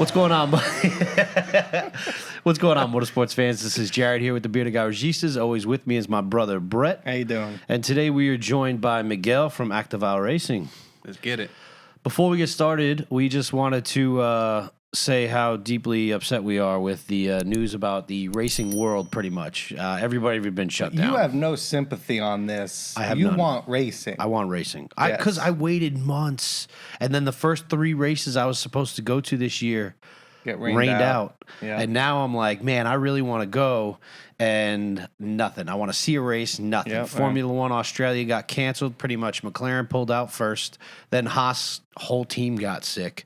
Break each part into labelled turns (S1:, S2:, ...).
S1: What's going on, What's going on, motorsports fans? This is Jared here with the beardedgaragistas. Always with me is my brother, Brett.
S2: How you doing?
S1: And today we are joined by Miguel from Activaooo Racing.
S3: Let's get it.
S1: Before we get started, we just wanted to say how deeply upset we are with the news about the racing world, pretty much. Everybody has been shut down.
S2: You have no sympathy on this.
S1: I have
S2: You
S1: none.
S2: want racing.
S1: I want racing.
S2: Yes.
S1: Because I waited months. And then the first 3 races I was supposed to go to this year
S2: Get
S1: rained out.
S2: Yeah.
S1: And now I'm like, man, I really want to go, and nothing. I want to see a race, nothing.
S2: Yep,
S1: Formula One Australia got canceled pretty much. McLaren pulled out first. Then Haas' whole team got sick.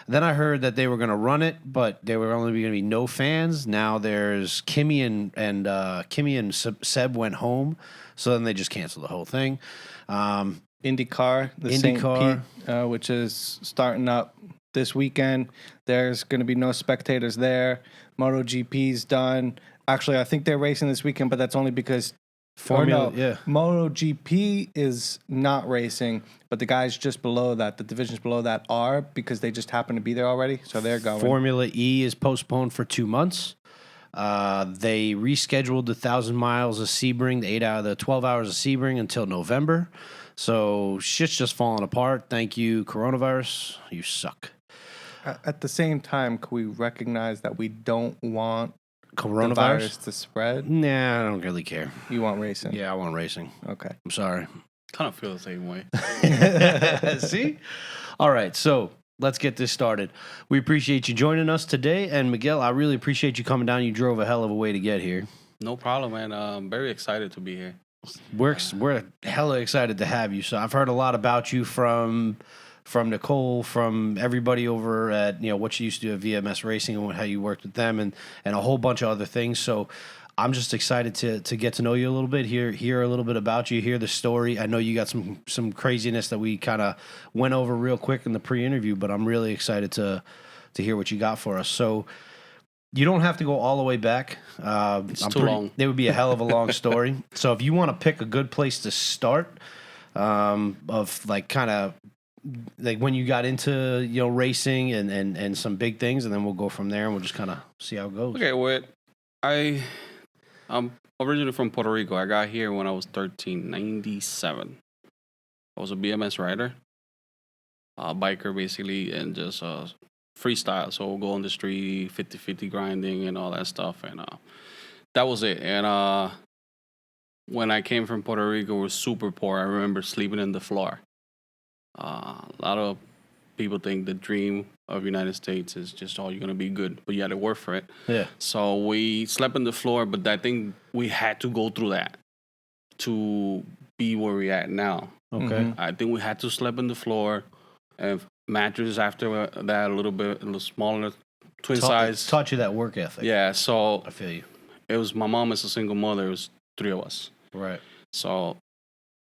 S1: Then I heard that they were going to run it, but there were only going to be no fans. Now there's Kimmy and Seb went home, so then they just canceled the whole thing.
S2: IndyCar, the St. Pete, which is starting up this weekend. There's going to be no spectators there. MotoGP's done. Actually, I think they're racing this weekend, but that's only because MotoGP is not racing, but the guys just below that, the divisions below that, are, because they just happen to be there already, so they're going.
S1: Formula E is postponed for 2 months. They rescheduled the 1,000 miles of Sebring, the 8 out of the 12 hours of Sebring, until November. So shit's just falling apart. Thank you, coronavirus. You suck.
S2: At the same time, can we recognize that we don't want the
S1: Coronavirus
S2: virus to spread?
S1: Nah, I don't really care.
S2: You want racing?
S1: Yeah, I want racing.
S2: Okay.
S1: I'm sorry.
S3: Kind of feel the same way.
S1: See? All right, so let's get this started. We appreciate you joining us today. And Miguel, I really appreciate you coming down. You drove a hell of a way to get here.
S3: No problem, man. I'm very excited to be here.
S1: We're hella excited to have you. So I've heard a lot about you from Nicole, from everybody over at what you used to do at VMS Racing and how you worked with them, and a whole bunch of other things. So I'm just excited to get to know you a little bit, hear a little bit about you, hear the story. I know you got some craziness that we kind of went over real quick in the pre-interview, but I'm really excited to hear what you got for us. So you don't have to go all the way back.
S3: It's too long.
S1: It would be a hell of a long story. So if you want to pick a good place to start, of like kind of like when you got into racing and some big things, and then we'll go from there and we'll just kind of see how it goes.
S3: Okay, I'm originally from Puerto Rico. I got here when I was 13, 97. I was a BMS rider, a biker basically, and just freestyle. So we'll go on the street, 50-50 grinding and all that stuff, and that was it. And when I came from Puerto Rico, we were super poor. I remember sleeping on the floor. A lot of people think the dream of United States is just, you're going to be good, but you had to work for it.
S1: Yeah.
S3: So we slept on the floor, but I think we had to go through that to be where we're at now.
S1: Okay.
S2: Mm-hmm.
S3: I think we had to sleep on the floor, and mattresses after that a little smaller, twin size.
S1: Taught you that work ethic.
S3: Yeah, so
S1: I feel you.
S3: it was my mom as a single mother. It was 3 of us.
S1: Right.
S3: So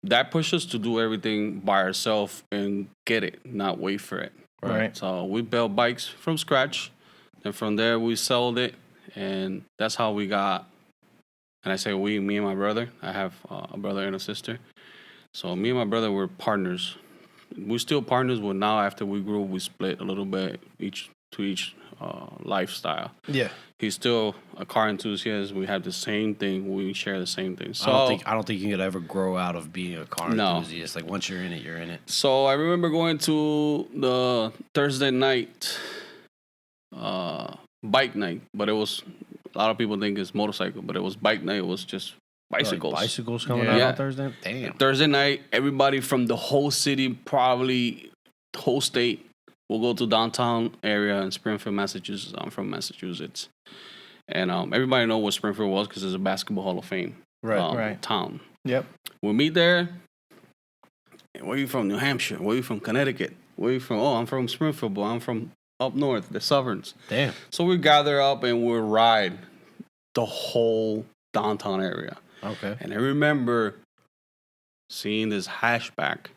S3: that pushed us to do everything by ourselves and get it, not wait for it.
S2: Right.
S3: So we built bikes from scratch. And from there, we sold it. And that's how we got, and I say we, me and my brother. I have a brother and a sister. So me and my brother were partners. We're still partners, but now after we grew, we split a little bit each lifestyle.
S1: Yeah.
S3: He's still a car enthusiast. We have the same thing. We share the same thing. So
S1: I don't think you could ever grow out of being a car enthusiast. Like once you're in it, you're in it.
S3: So I remember going to the Thursday night bike night, but it was, a lot of people think it's motorcycle, but it was bike night. It was just bicycles.
S1: Like bicycles coming out on Thursday? Damn.
S3: Thursday night, everybody from the whole city, probably the whole state, will go to downtown area in Springfield, Massachusetts. I'm from Massachusetts. And everybody know what Springfield was because it's a basketball Hall of Fame town.
S2: Yep.
S3: We meet there. Where are you from? New Hampshire. Where are you from? Connecticut. Where are you from? Oh, I'm from Springfield, but I'm from up north, the Southerns.
S1: Damn.
S3: So we gather up and we ride the whole downtown area.
S1: Okay.
S3: And I remember seeing this hatchback,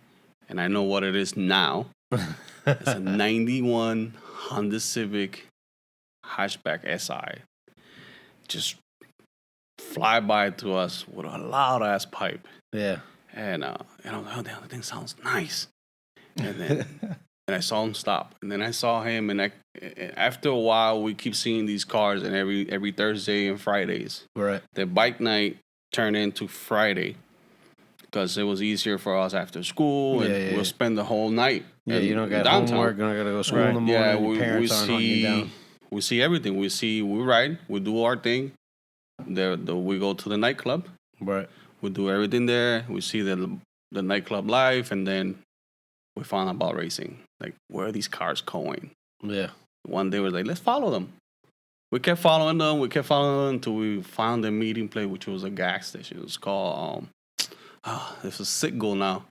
S3: and I know what it is now. It's a 91 Honda Civic hatchback SI. Just fly by to us with a loud ass pipe.
S1: Yeah.
S3: And I was like, oh damn, that thing sounds nice. And then and I saw him stop. And then I saw him, and after a while, we keep seeing these cars, and every Thursday and Fridays.
S1: Right.
S3: The bike night turned into Friday because it was easier for us after school, and we'll spend the whole night.
S1: Yeah, you don't got homework, don't got to go to school in the morning.
S3: Yeah,
S1: your parents aren't hunting you down.
S3: We see everything. We ride, we do our thing. We go to the nightclub.
S1: Right.
S3: We do everything there. We see the nightclub life, and then we found out about racing. Like, where are these cars going?
S1: Yeah. One
S3: day we were like, let's follow them. We kept following them. Until we found a meeting place, which was a gas station. It was called, this is Citgo now.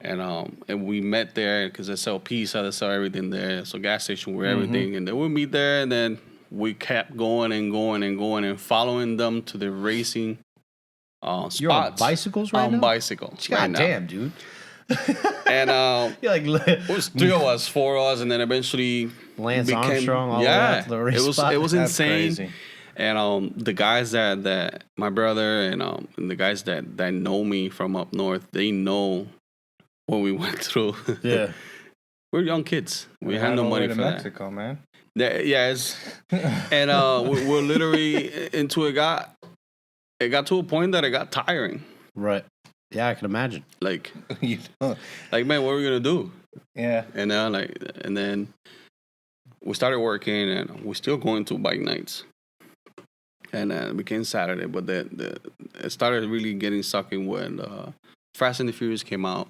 S3: And we met there because they sell pizza, they sell everything there. So gas station where everything. And then we meet there, and then we kept going and following them to the racing spots.
S1: You're on bicycles right now?
S3: On bicycles.
S1: God damn, dude.
S3: And
S1: you're like,
S3: it was 3 of us, 4 of us, and then eventually
S1: Lance Armstrong all the way out to the race spot.
S3: It was insane.
S2: Crazy.
S3: And the guys that my brother and the guys that know me from up north, they know what we went through.
S1: Yeah.
S3: We're young kids. We had no money for
S2: Mexico,
S3: that.
S2: Man.
S3: Yes. And we're literally into it. It got to a point that it got tiring.
S1: Right. Yeah, I can imagine.
S3: Like,
S2: like,
S3: man, what are we gonna do?
S2: Yeah.
S3: And then we started working, and we're still going to bike nights. And it became Saturday, but it started really getting sucking when Fast and the Furious came out,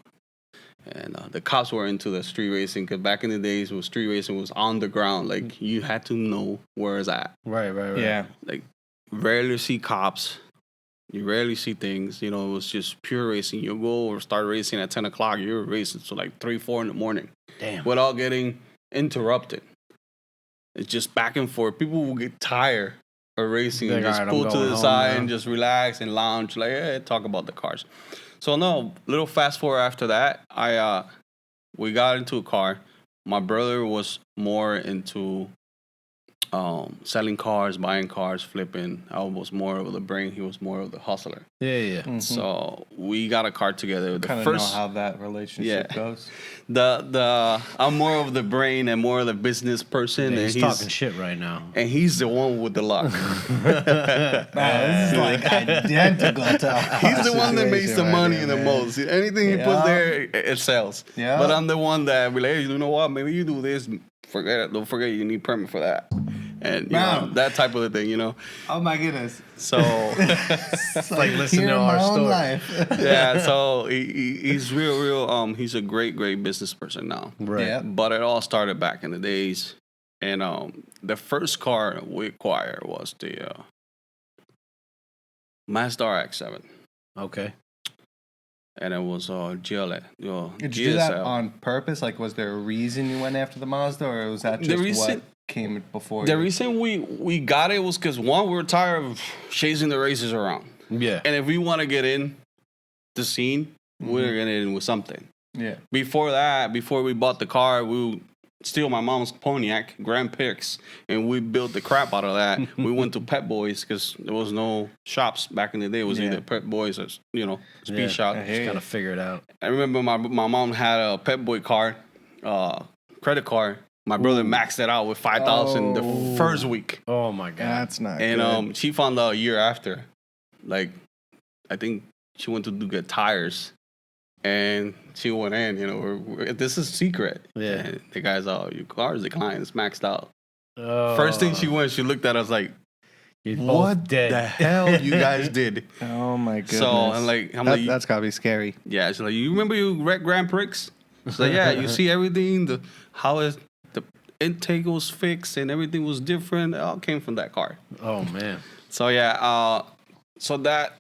S3: and the cops were into the street racing. Because back in the days, street racing was on the ground. Like, you had to know where it's at.
S1: Right.
S2: Yeah.
S3: Like, rarely see cops. You rarely see things. You know, it was just pure racing. You go or start racing at 10 o'clock. You're racing to like 3, 4 in the morning.
S1: Damn.
S3: Without getting interrupted. It's just back and forth. People will get tired of racing and just pull to the side and just relax and lounge. Like, hey, talk about the cars. So, no, little fast forward after that, we got into a car. My brother was more into selling cars, buying cars, flipping. I was more of the brain. He was more of the hustler.
S1: Yeah.
S2: Mm-hmm.
S3: So we got a car together.
S2: Kind of know how that relationship goes.
S3: I'm more of the brain and more of the business person.
S1: Yeah,
S3: and
S1: he's talking shit right now.
S3: And he's the one with the luck.
S2: This is like identical to
S3: he's the one that makes the money the most. Anything he puts there, it sells.
S2: Yeah.
S3: But I'm the one that be like, hey, you know what? Maybe you do this. Forget it. Don't forget you need permit for that. And you know, that type of thing, you know.
S2: Oh my goodness.
S3: So
S1: it's like listening to our story.
S2: Life.
S3: Yeah, so he's real he's a great business person now.
S1: Right.
S2: Yeah.
S3: But it all started back in the days. And the first car we acquired was the Mazda RX-7.
S1: Okay.
S3: And it was GLA.
S2: Did you do that on purpose? Like, was there a reason you went after the Mazda, or was that just what came before
S3: The reason we got it was because, one, we were tired of chasing the races around.
S1: Yeah.
S3: And if we want to get in the scene, we're going to get in with something.
S2: Yeah.
S3: Before that, before we bought the car, we would steal my mom's Pontiac, Grand Prix, and we built the crap out of that. We went to Pep Boys because there was no shops back in the day. It was either Pep Boys or, Speed Shop.
S1: Just got to figure it out.
S3: I remember my mom had a Pep Boy card, credit card. My brother maxed it out with $5,000 the first week.
S1: Oh my god,
S2: that's not
S3: and
S2: good.
S3: She found out a year after. Like, I think she went to get tires, and she went in. This is secret.
S1: Yeah.
S3: And the guy's all, your car is declined. It's maxed out.
S1: Oh.
S3: First thing she looked at us like,
S1: what
S3: the hell you guys did?
S2: Oh my goodness.
S3: So I'm
S2: that's gotta be scary.
S3: Yeah, she's like, you remember you wrecked Grand Prix? She's like, yeah, you see everything, the intake was fixed and everything was different. It all came from that car.
S1: Oh man.
S3: So yeah, so that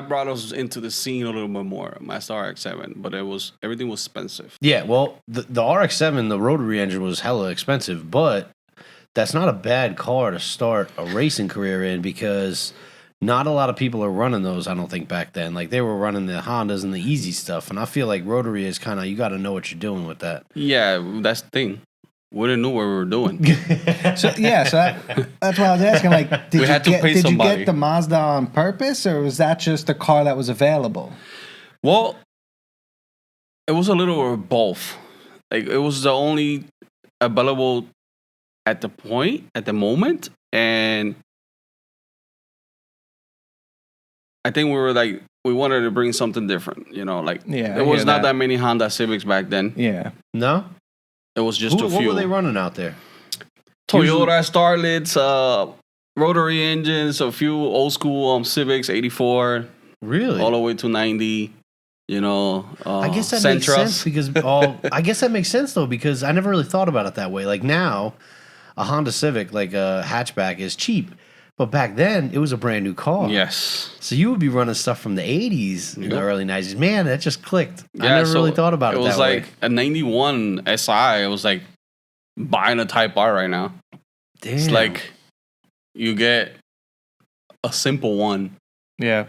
S3: brought us into the scene a little bit more. Mazda RX-7, but everything was expensive.
S1: Yeah, well, the RX-7, the rotary engine was hella expensive, but that's not a bad car to start a racing career in because not a lot of people are running those, I don't think, back then. Like, they were running the Hondas and the easy stuff, and I feel like rotary is kind of, you got to know what you're doing with that.
S3: Yeah, that's the thing. We didn't know what we were doing.
S2: So that's why I was asking. Like, did you get the Mazda on purpose, or was that just a car that was available?
S3: Well, it was a little of both. Like it was the only available at the moment, and I think we wanted to bring something different. Like there was not that many Honda Civics back then.
S2: Yeah.
S1: No?
S3: It was just a few.
S1: What were they running out there?
S3: Toyota Starlets, rotary engines, a few old school Civics, 84.
S1: Really?
S3: All the way to 90.
S1: I guess that
S3: Sentras.
S1: makes sense because I guess that makes sense though, because I never really thought about it that way. Like now, a Honda Civic, like a hatchback, is cheap. But back then, it was a brand new car.
S3: Yes.
S1: So you would be running stuff from the 80s in the early 90s. Man, that just clicked.
S3: Yeah,
S1: I never really thought about it that way.
S3: It was like a 91 SI. It was like buying a Type R right now.
S1: Damn.
S3: It's like you get a simple one.
S2: Yeah.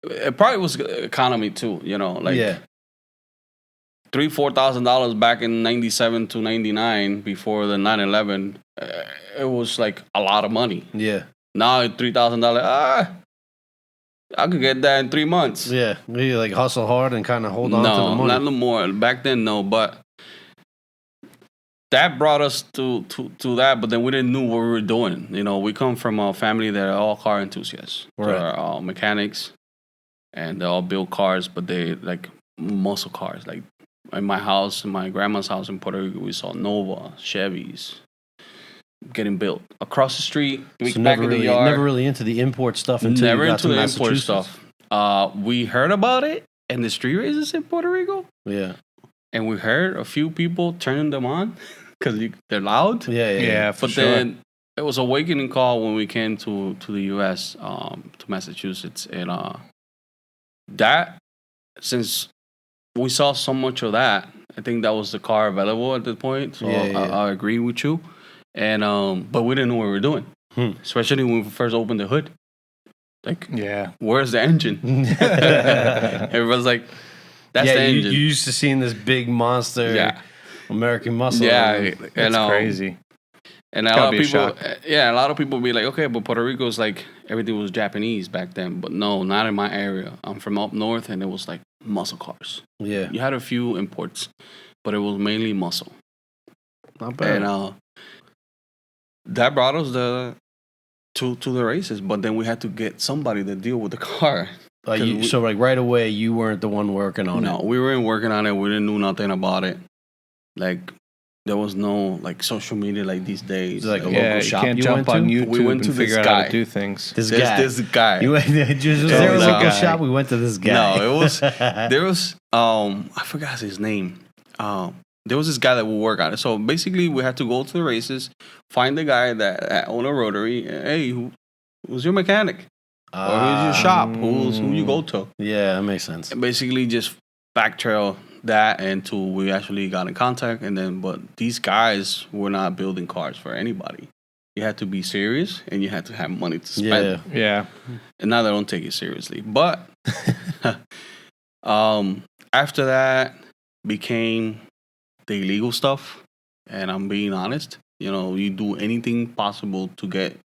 S3: It probably was economy too, like $3,000-$4,000 back in 97 to 99 before the 9/11. It was like a lot of money.
S1: Yeah.
S3: Now $3,000. I could get that in 3 months.
S1: Yeah, maybe like hustle hard and kind of hold on to the money.
S3: No, not no more. Back then, no, but that brought us to that. But then we didn't know what we were doing. We come from a family that are all car enthusiasts.
S1: Right.
S3: They're all mechanics, and they all build cars, but they like muscle cars. Like in my house, in my grandma's house in Puerto Rico, we saw Nova, Chevys getting built across the street.
S1: So back in the yard. Never really into the import stuff until
S3: never
S1: you got
S3: into
S1: to
S3: the
S1: Massachusetts.
S3: import stuff. We heard about it and the street races in Puerto Rico.
S1: Yeah,
S3: and we heard a few people turning them on because they're loud.
S1: Yeah.
S3: But then it was a awakening call when we came to the U.S. To Massachusetts, and that since we saw so much of that, I think that was the car available at the point. So I agree with you. And but we didn't know what we were doing, especially when we first opened the hood. Like, where's the engine? Everyone's like, that's the engine.
S1: You used to seeing this big monster, American muscle.
S3: Yeah,
S2: it's crazy.
S3: And a lot of people, a lot of people be like, okay, but Puerto Rico's like everything was Japanese back then, but no, not in my area. I'm from up north, and it was like muscle cars.
S1: Yeah,
S3: you had a few imports, but it was mainly muscle.
S1: Not bad.
S3: And that brought us to the races, but then we had to get somebody to deal with the car.
S1: So like right away, you weren't the one working on it.
S3: No, we weren't working on it. We didn't know nothing about it. Like there was no like social media like these days.
S1: Like a local shop
S2: you can't jump on YouTube
S3: we went to
S2: and figure out how to do things.
S3: This guy.
S1: You went to a local shop. We went to this guy.
S3: No, it was there was I forgot his name. There was this guy that would work on it. So basically, we had to go to the races, find the guy that owned a rotary. Hey, who's your mechanic? Or who's your shop? Who you go to?
S1: Yeah, that makes sense.
S3: And basically, just backtrail that until we actually got in contact. And then, but these guys were not building cars for anybody. You had to be serious, and you had to have money to spend.
S2: Yeah.
S3: And now they don't take it seriously. But after that became the illegal stuff, and I'm being honest, you do anything possible to get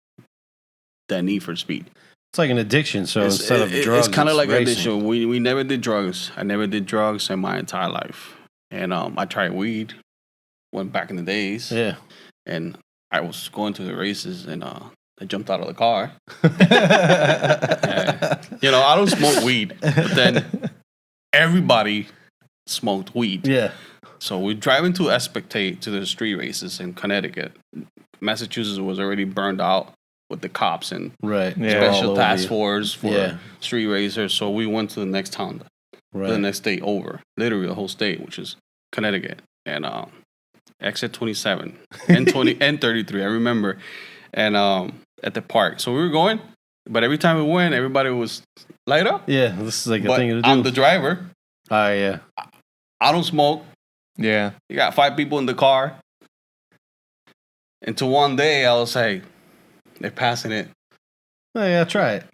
S3: that need for speed.
S1: It's like an addiction. So instead of drugs,
S3: it's kind of like
S1: racing.
S3: addiction. We never did drugs. I never did drugs in my entire life, and I tried weed, went back in the days.
S1: Yeah,
S3: and I was going to the races, and I jumped out of the car. I don't smoke weed, but then everybody smoked weed.
S1: Yeah.
S3: So we're driving to Expectate to the street races in Connecticut. Massachusetts was already burned out with the cops and special task force for street racers. So we went to the next town, the next state over, literally the whole state, which is Connecticut. And exit 27, N20, N33, I remember. And at the park. So we were going, but every time we went, everybody was light up.
S1: Yeah, this is like a thing to do.
S3: I'm the driver.
S1: Yeah.
S3: I don't smoke.
S2: Yeah.
S3: You got 5 people in the car. Until one day, I was like, they're passing it.
S1: Oh, yeah, try it.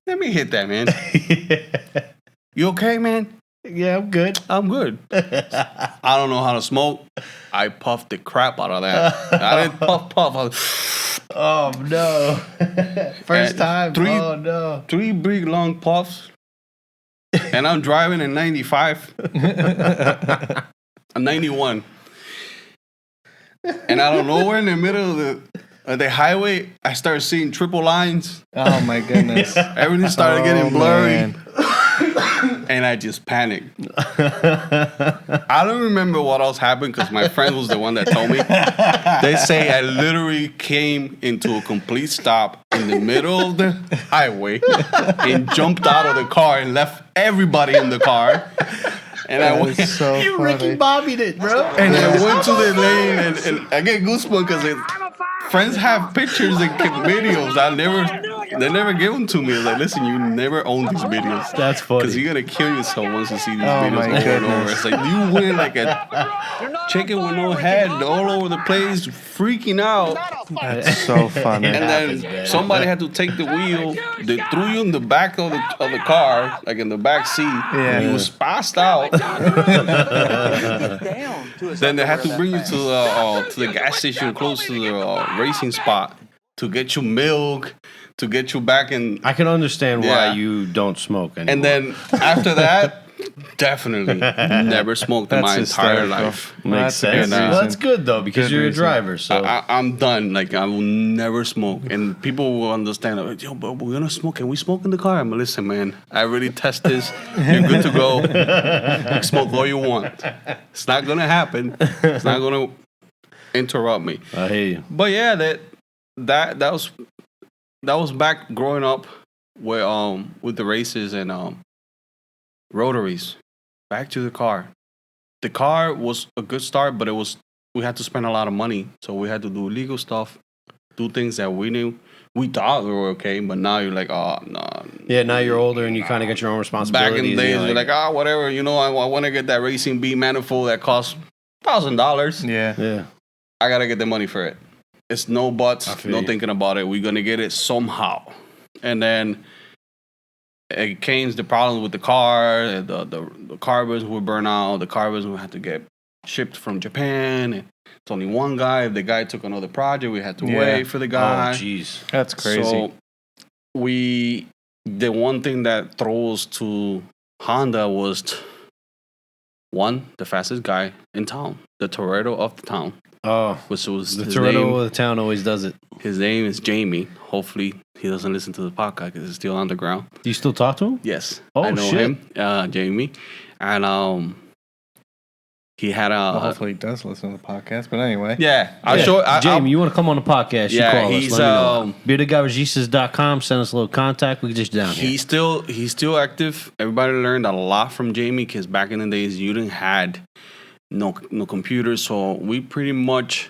S3: Let me hit that, man. You okay, man?
S1: Yeah, I'm good.
S3: I'm good. I don't know how to smoke. I puffed the crap out of that. I didn't puff. I was,
S1: oh, no. First time. Oh, no.
S3: 3 big, long puffs. And I'm driving in 95. I'm 91. And out of nowhere, in the middle of the highway, I started seeing triple lines.
S2: Oh my goodness!
S3: Everything started getting blurry.
S2: Man.
S3: And I just panicked. I don't remember what else happened because my friend was the one that told me. They say I literally came into a complete stop in the middle of the highway and jumped out of the car and left everybody in the car. And I went.
S2: So
S1: You
S2: funny.
S1: Ricky Bobbied it, bro.
S3: And I went to the lane, and I get goosebumps because friends have pictures and videos. They never give them to me. It's like, listen, you never own these videos.
S1: That's funny.
S3: Because you're going to kill yourself once you see these
S2: Oh
S3: videos
S2: my
S3: over and over.
S2: goodness.
S3: It's like, you went like a chicken with no head all over the place, freaking out.
S2: That's so funny.
S3: And then somebody had to take the wheel. They threw you in the back of the car, like in the back seat.
S2: Yeah.
S3: You was passed out. Then they had to bring you to the gas station close to the racing spot to get you milk, to get you back in.
S1: I can understand
S3: Yeah.
S1: why you don't smoke anymore.
S3: And then after that, definitely never smoked in my
S2: That's
S3: entire
S2: hysterical.
S3: life.
S1: makes
S2: That's a good
S1: sense.
S3: reason.
S1: Well, that's good though because
S2: Good
S1: you're
S2: reason.
S1: a driver. So
S3: I'm done. Like, I will never smoke. And people will understand. Like, yo, but we're gonna smoke. Can we smoke in the car? I'm like, listen, man. I already test this. You're good to go. You smoke all you want. It's not gonna happen. It's not gonna interrupt me.
S1: I hear you.
S3: But yeah, that was back growing up with the races and rotaries. Back to the car. The car was a good start, but we had to spend a lot of money, so we had to do illegal stuff, do things that we thought we were okay, but now you're like, oh no.
S1: Yeah, now you're older and you kind of get your own responsibilities.
S3: Back in the days, you're like, oh, whatever, I want to get that Racing B manifold that costs $1,000.
S2: Yeah.
S1: yeah.
S3: I gotta get the money for it. It's no buts,
S1: feel
S3: no
S1: you.
S3: thinking about it. We're gonna get it somehow. And then it came the problem with the car. The carbons would burn out. The carbons would have to get shipped from Japan. And it's only one guy. If the guy took another project, we had to wait for the guy.
S1: Oh, jeez.
S2: That's crazy.
S3: So the one thing that throws to Honda was the fastest guy in town, the Toretto of the town.
S1: Oh,
S3: Which was
S1: the
S3: his
S1: Toretto
S3: name.
S1: of the town always does it.
S3: His name is Jamie. Hopefully, he doesn't listen to the podcast because it's still underground.
S1: Do you still talk to him?
S3: Yes,
S1: Oh,
S3: I know
S1: shit.
S3: him, Jamie, and he had a.
S2: Well, hopefully he does listen to the podcast. But anyway.
S3: Yeah,
S1: Jamie, you want to come on the podcast?
S3: Yeah,
S1: you call
S3: he's,
S1: us. Let me know. beardedgaragistas.com. Send us a little contact. We can just down here.
S3: He's still active. Everybody learned a lot from Jamie because back in the days you didn't had no computers, so we pretty much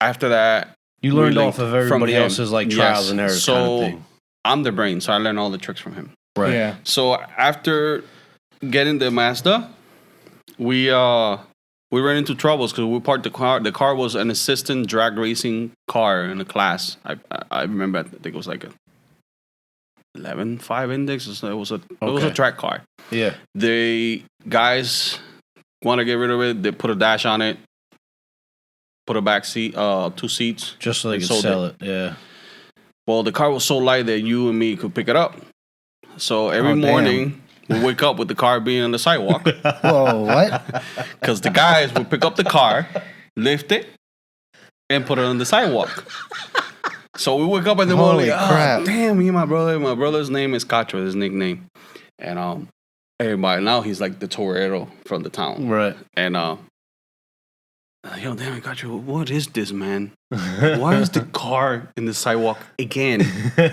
S3: after that
S1: You learned
S3: we
S1: off of
S3: from
S1: everybody
S3: him.
S1: else's like
S3: Yes.
S1: trials and errors
S3: So
S1: kind of thing.
S3: I'm the brain, so I learned all the tricks from him.
S1: Right.
S2: Yeah.
S3: So after getting the Mazda, we ran into troubles because we parked the car. The car was an assistant drag racing car in a class. I remember. I think it was like a 11.5 index. It was a track car.
S1: Yeah.
S3: The guys want to get rid of it. They put a dash on it. Put a back seat, 2 seats.
S1: Just so they could
S3: sold
S1: sell it. Yeah.
S3: Well, the car was so light that you and me could pick it up. So every
S2: Oh, damn.
S3: morning, we wake up with the car being on the sidewalk.
S2: Whoa, what?
S3: Because the guys would pick up the car, lift it, and put it on the sidewalk. So we wake up in the
S2: Holy
S3: morning.
S2: crap.
S3: Oh, damn, me and my brother. My brother's name is Cacho, his nickname. And everybody, now he's like the Toretto from the town.
S1: Right.
S3: And yo, damn, Cacho, what is this, man? Why is the car in the sidewalk again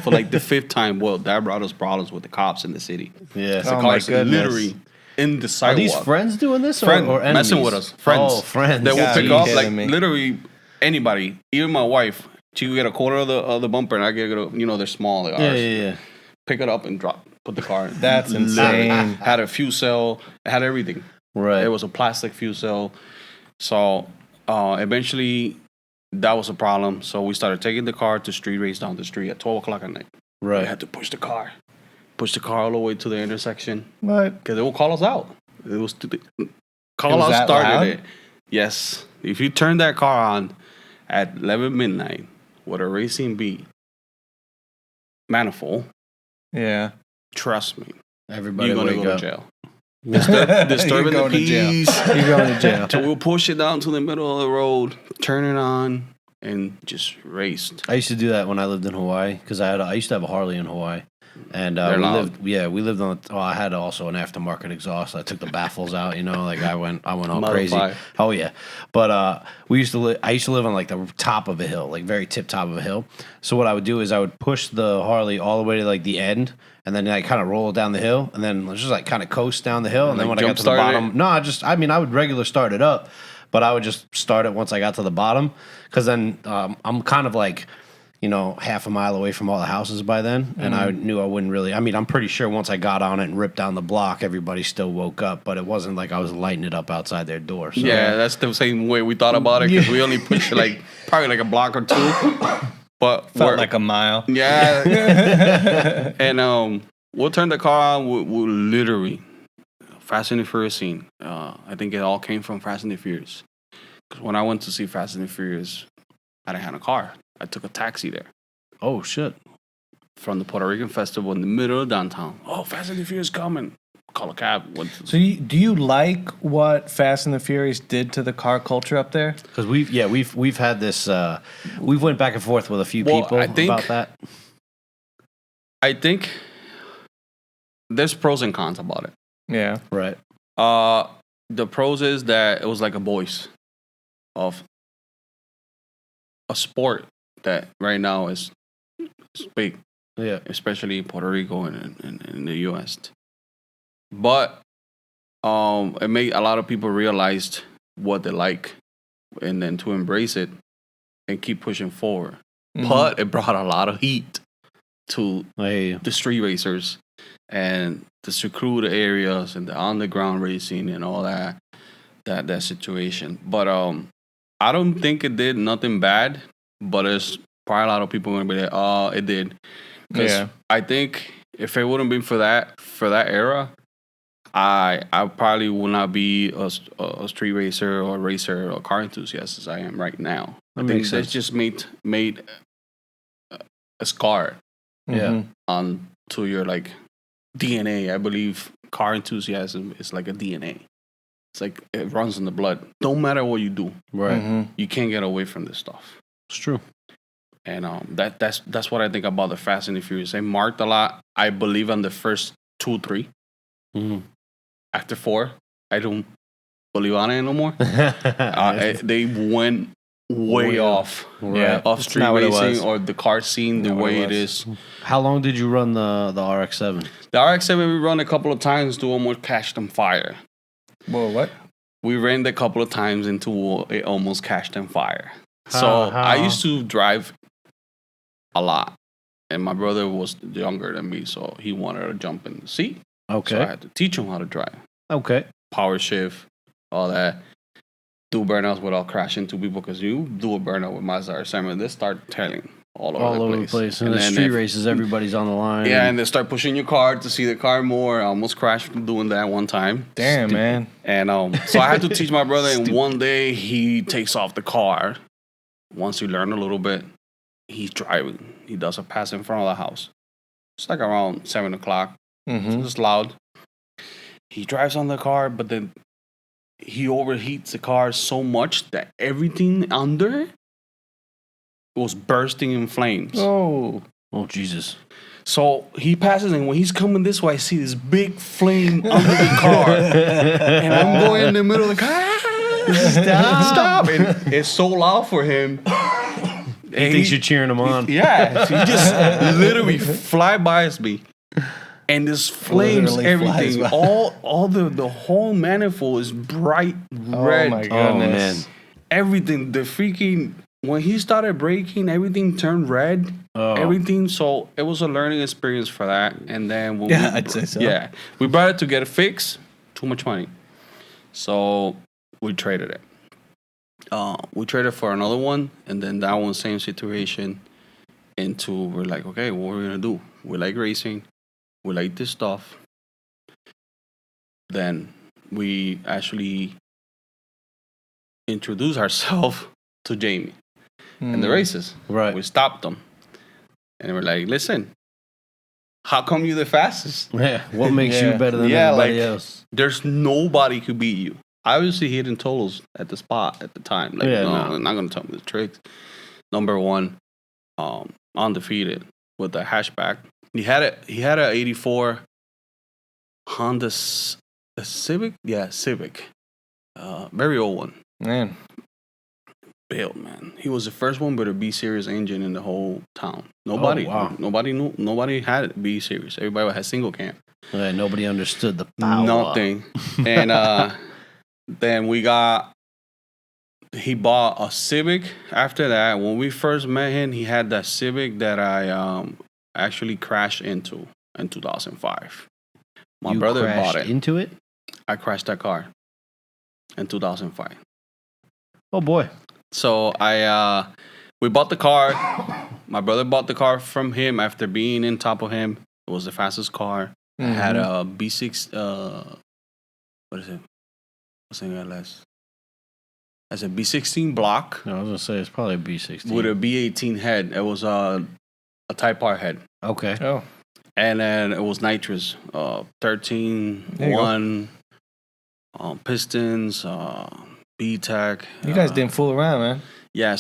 S3: for like the 5th time? Well, that brought us problems with the cops in the city.
S1: Yeah.
S3: The
S2: Oh, my
S3: car's
S2: goodness.
S3: literally in the
S1: Are
S3: sidewalk.
S1: these friends doing this
S3: Friend,
S1: or enemies?
S3: messing with us. Friends.
S1: Oh, friends.
S3: They will
S2: God,
S3: pick
S2: you
S3: up
S2: kidding
S3: like
S2: me.
S3: literally anybody, even my wife. She could get a quarter of the bumper, and I get they're small. Like
S1: Yeah,
S3: ours.
S1: yeah.
S3: Pick it up and put the car. In.
S2: That's
S3: Literally.
S2: insane.
S3: Had a fuel cell. It had everything.
S1: Right.
S3: It was a plastic fuel cell. So eventually, that was a problem. So we started taking the car to street race down the street at 12 o'clock at night. We
S1: right.
S3: had to push the car all the way to the intersection
S2: What?
S3: because they will call us out. It was call
S2: was
S3: out
S2: that
S3: started
S2: loud?
S3: it. Yes, if you turn that car on at 11 midnight with a Racing B manifold,
S2: Yeah.
S3: trust me,
S1: Everybody
S3: you're gonna
S1: wake
S3: go
S1: up.
S3: to jail. disturbing the peace.
S2: You're going to jail.
S3: So we'll push it down to the middle of the road, turn it on, and just raced.
S1: I used to do that when I lived in Hawaii because I used to have a Harley in Hawaii. And we lived on. Oh, I had also an aftermarket exhaust. I took the baffles out. Like I went all crazy. Oh yeah, but I used to live on like the top of a hill, like very tip top of a hill. So what I would do is I would push the Harley all the way to like the end, and then I kind of roll it down the hill, and then just like kind of coast down the hill, and then when I got to the bottom, I would regular start it up, but I would just start it once I got to the bottom, because then I'm kind of like, half a mile away from all the houses by then. And I knew I wouldn't really, I'm pretty sure once I got on it and ripped down the block, everybody still woke up, but it wasn't like I was lighting it up outside their door. So.
S3: Yeah, that's the same way we thought about it, because we only pushed it probably like a block or two. But
S2: felt like a mile.
S3: Yeah. And we'll turn the car on, we'll literally, Fast and the Furious scene. I think it all came from Fast and the Furious. Because when I went to see Fast and the Furious, I didn't have a car. I took a taxi there.
S1: Oh, shit.
S3: From the Puerto Rican festival in the middle of downtown. Oh, Fast and the Furious coming. Call a cab.
S2: So do you like what Fast and the Furious did to the car culture up there?
S1: Because we've had this, we've went back and forth with a few people about that.
S3: I think there's pros and cons about it.
S2: Yeah.
S1: Right.
S3: The pros is that it was like a voice of a sport that right now is big,
S1: yeah,
S3: especially in Puerto Rico and in the U.S. But it made a lot of people realize what they like, and then to embrace it and keep pushing forward. Mm-hmm. But it brought a lot of heat to the street racers and the secluded areas and the underground racing and all that situation. But I don't think it did nothing bad, but it's probably a lot of people going to be like, oh, it did. Because I think if it wouldn't been for that era, I probably would not be a street racer or racer or car enthusiast as I am right now. I think it's just made a scar onto your like DNA. I believe car enthusiasm is like a DNA. It's like it runs in the blood. Don't matter what you do,
S1: right? Mm-hmm.
S3: You can't get away from this stuff.
S1: It's true.
S3: And that's what I think about the Fast and the Furious. They marked a lot. I believe on the first 2, 3. Mm-hmm. After 4, I don't believe on it no more. They went way off, off street racing or the car scene the way it is.
S1: How long did you run the RX-7?
S3: The RX-7 we run a couple of times to almost catch them fire.
S2: Whoa, what?
S3: We ran a couple of times into it almost catched on fire. So I used to drive a lot, and my brother was younger than me, so he wanted to jump in the seat.
S1: Okay.
S3: So I had to teach him how to drive.
S1: Okay.
S3: Power shift, all that. Do burnouts without crashing into people, because you do a burnout with Mazda R7, they start telling all over the place.
S1: And the street races, everybody's on the line.
S3: Yeah, and they start pushing your car to see the car more. I almost crashed doing that one time.
S2: Damn, man.
S3: And so I had to teach my brother, and one day he takes off the car. Once he learned a little bit, he's driving. He does a pass in front of the house. It's like around 7 o'clock. Mm-hmm. So it's loud. He drives on the car, but then he overheats the car so much that everything under was bursting in flames.
S1: Oh, Jesus.
S3: So he passes, and when he's coming this way, I see this big flame under the car. And I'm going in the middle of the car. Stop. And it's so loud for him.
S1: He thinks you're cheering him on.
S3: He just literally fly-bys me. And this flames everything. All the whole manifold is bright red.
S2: Oh my goodness. Oh, man.
S3: Everything, the freaking, when he started braking, everything turned red. Oh. Everything. So it was a learning experience for that. And then
S2: I'd say so.
S3: Yeah. We brought it to get it fixed. Too much money. So we traded it. We traded for another one, and then that one, same situation. We're like, okay, what are we gonna do? We like racing. We like this stuff. Then we actually introduced ourselves to Jamie in the races.
S1: Right.
S3: We stopped them. And we're like, listen, how come you're the fastest?
S1: Yeah. What makes you better than everybody else?
S3: There's nobody could beat you. I was hitting totals at the spot at the time. Like, no, I'm not gonna tell me the tricks. Number one, undefeated with the hatchback. He had a 84 Honda Civic. Yeah, Civic. Very old one.
S2: Man.
S3: Built, man. He was the first one with a B series engine in the whole town. Nobody, nobody had a B series. Everybody had single cam.
S1: Yeah, nobody understood the power.
S3: Nothing. And then he bought a Civic. After that, when we first met him, he had that Civic that I actually crashed into in 2005. My brother bought it.
S1: Into it?
S3: I crashed that car in 2005.
S1: Oh boy.
S3: So we bought the car. My brother bought the car from him after being in top of him. It was the fastest car. I had a B6. What is it? What's the LS? As a B16 block.
S1: No, I was gonna say it's probably a B16
S3: with a B18 head. It was a Type R head.
S1: Okay.
S2: Oh.
S3: And then it was nitrous. 13-1 pistons. B-Tech.
S2: You guys didn't fool around, man.
S3: Yeah,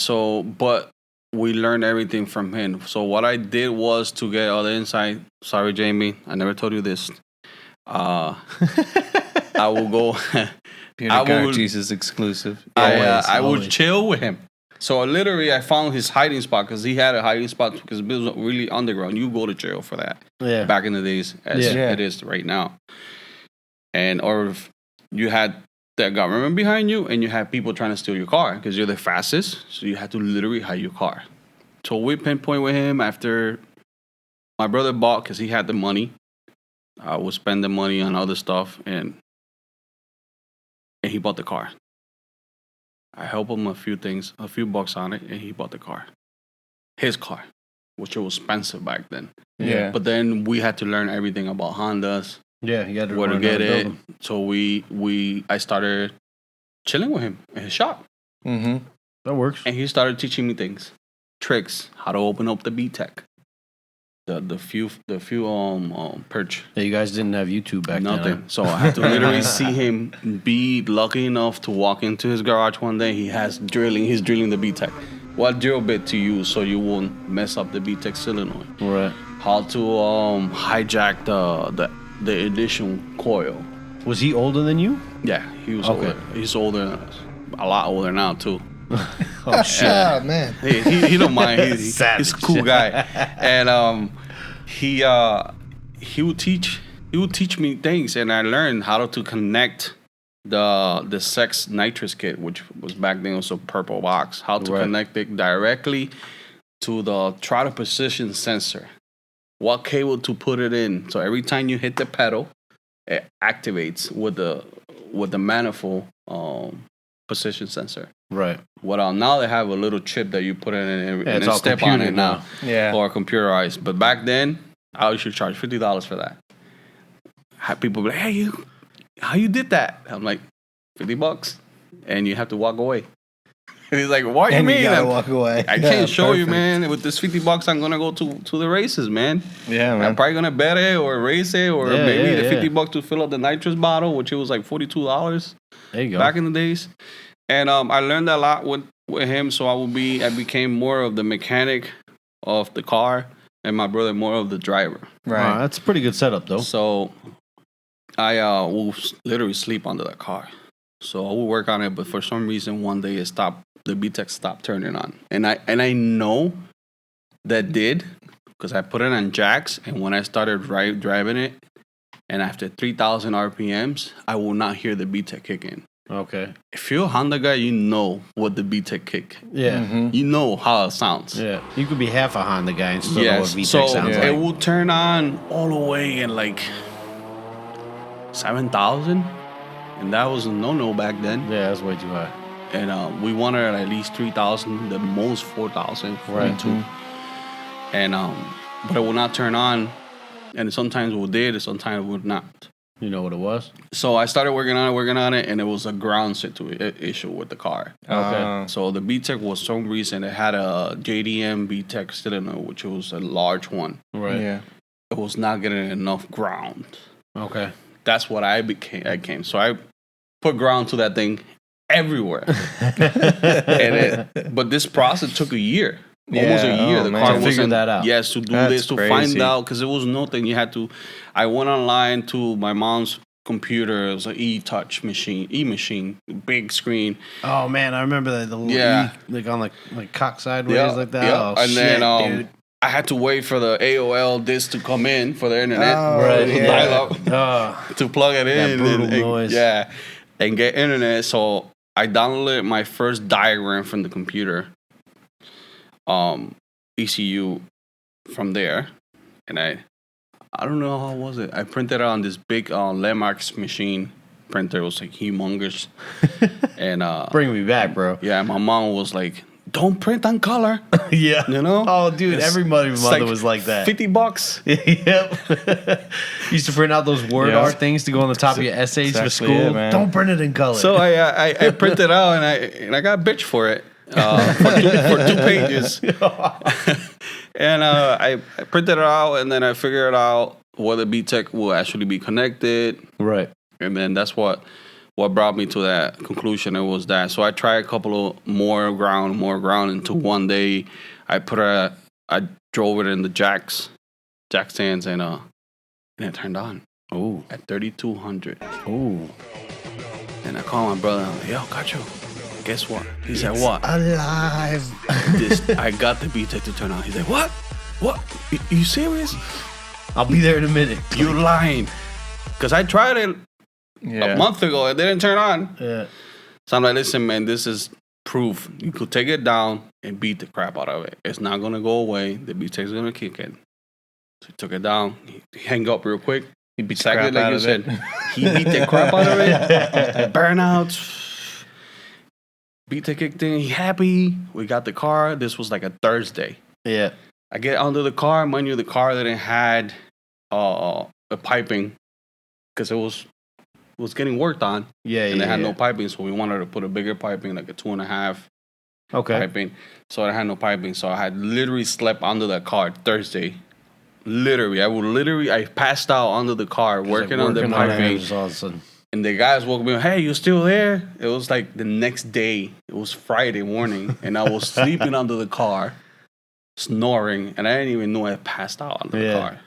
S3: but we learned everything from him. So what I did was to get all the insight. Sorry, Jamie, I never told you this. I will go.
S2: Jesus exclusive.
S3: I would chill with him. So literally, I found his hiding spot because he had a hiding spot because it was really underground. You go to jail for that.
S1: Yeah.
S3: Back in the days, as it is right now. Or if you had the government behind you and you have people trying to steal your car because you're the fastest, so you have to literally hide your car. So we pinpoint with him after my brother bought because he had the money. I would spend the money on other stuff and he bought the car. I helped him a few bucks on it, and he bought the car. His car, which was expensive back then.
S2: Yeah.
S3: But then we had to learn everything about Hondas.
S1: Yeah, you had to
S3: where to get it.
S1: Them.
S3: So I started chilling with him in his shop.
S2: Mm-hmm.
S1: That works.
S3: And he started teaching me things, tricks, how to open up the B-Tech, the few perch.
S1: Yeah, you guys didn't have YouTube back then.
S3: Nothing. So I had to literally see him be lucky enough to walk into his garage one day. He's drilling the B-Tech. What drill bit to use so you won't mess up the B-Tech solenoid.
S1: Right.
S3: How to hijack the ignition coil.
S1: Was he older than you?
S3: Yeah, he was older. He's older than us. A lot older now, too.
S1: Oh, shit.
S2: Oh, man.
S3: He don't mind. He's a cool guy. And he would teach me things, and I learned how to connect the Sex nitrous kit, which was back then also purple box, how to connect it directly to the throttle position sensor. What cable to put it in. So every time you hit the pedal, it activates with the manifold position sensor.
S1: Right.
S3: Well, now they have a little chip that you put in and
S1: it's all
S3: step on it now.
S2: Yeah.
S3: Or computerized. But back then, I should charge $50 for that. Had people be like, hey, how you did that? I'm like, $50. And you have to walk away. And he's like, what do you mean?
S2: You gotta walk away.
S3: I can't show you, man. With this $50, I'm gonna go to the races, man.
S2: Yeah, man.
S3: I'm probably gonna bet it or race it or maybe the $50 to fill up the nitrous bottle, which it was like $42.
S1: There you go.
S3: Back in the days. And I learned a lot with him, so I became more of the mechanic of the car and my brother more of the driver.
S2: Right.
S1: That's a pretty good setup, though.
S3: So I will literally sleep under that car. So I will work on it, but for some reason one day the B-Tech stopped turning on. And I know that did because I put it on jacks, and when I started driving it, and after 3,000 RPMs, I will not hear the B-Tech kick in.
S1: Okay.
S3: If you're a Honda guy, you know what the B-Tech kick.
S1: Yeah.
S2: Mm-hmm.
S3: You know how it sounds.
S1: Yeah. You could be half a Honda guy and still know what VTEC sounds like.
S3: It will turn on all the way in like 7,000. And that was a no-no back then.
S1: Yeah, that's way too high.
S3: And we wanted at least 3,000, the most 4,000.
S1: Right.
S3: Mm-hmm. And but it will not turn on. And sometimes it did, and sometimes it would not.
S1: You know what it was?
S3: So I started working on it, and it was a ground issue with the car.
S1: Okay.
S3: So the B-Tech was some reason it had a JDM B-Tech cylinder, which was a large one.
S1: Right.
S2: Yeah.
S3: it was not getting enough ground.
S1: Okay.
S3: That's what I came. So I put ground to that thing everywhere. But this process took a year. Almost a year. The car
S1: figured that out.
S3: Yes, to do this, to find out, because it was nothing. You had to. I went online to my mom's computer. It was an e-machine, big screen.
S1: Oh man, I remember that. The little like on the cock sideways like that. Oh,
S3: and
S1: shit,
S3: then
S1: dude.
S3: I had to wait for the AOL disc to come in for the internet. To plug it in.
S1: That brutal noise.
S3: And get internet. So I downloaded my first diagram from the computer. ECU from there, and I don't know how was it. I printed it on this big Landmarks machine printer. It was like humongous, and
S1: bring me back, bro.
S3: Yeah, my mom was like, "Don't print on color."
S1: Yeah,
S3: you know.
S1: Oh, dude, every mother was like that.
S3: $50.
S1: Yep. Used to print out those word art things to go on the top of your essays for school. Don't print it in color.
S3: So I printed out and I got bitched for it. For 2 pages. And I printed it out, and then I figured out whether BTEC will actually be connected.
S1: Right.
S3: And then that's what brought me to that conclusion. It was that. So I tried a couple of more ground, until one day I drove it in the jack stands, and it turned on.
S1: Oh.
S3: At 3,200.
S1: Oh.
S3: And I called my brother. I'm like, yo, Cacho, guess what? He said, what?
S1: Alive.
S3: I got the BTEC to turn on. He's like, what? What? You serious?
S1: I'll be there in a minute.
S3: You're lying. Because I tried it a month ago. It didn't turn on.
S1: Yeah.
S3: So I'm like, listen, man, this is proof. You could take it down and beat the crap out of it. It's not going to go away. The BTEC's going to kick in. So he took it down. He hung up real quick.
S2: He beat the crap out of it.
S3: He beat the crap out of it. Burnouts. BTEC kicked in. He happy. We got the car. This was like a Thursday.
S1: Yeah.
S3: I get under the car. Mind you, the car didn't had a piping because it was getting worked on.
S1: Yeah,
S3: and it had no piping, so we wanted to put a bigger piping, like a 2.5 piping. So it had no piping, so I had literally slept under that car Thursday. Literally, I passed out under the car working on the piping.
S1: All of a sudden.
S3: And the guys woke me up, hey, you still there? It was like the next day. It was Friday morning, and I was sleeping under the car, snoring, and I didn't even know I passed out under the car.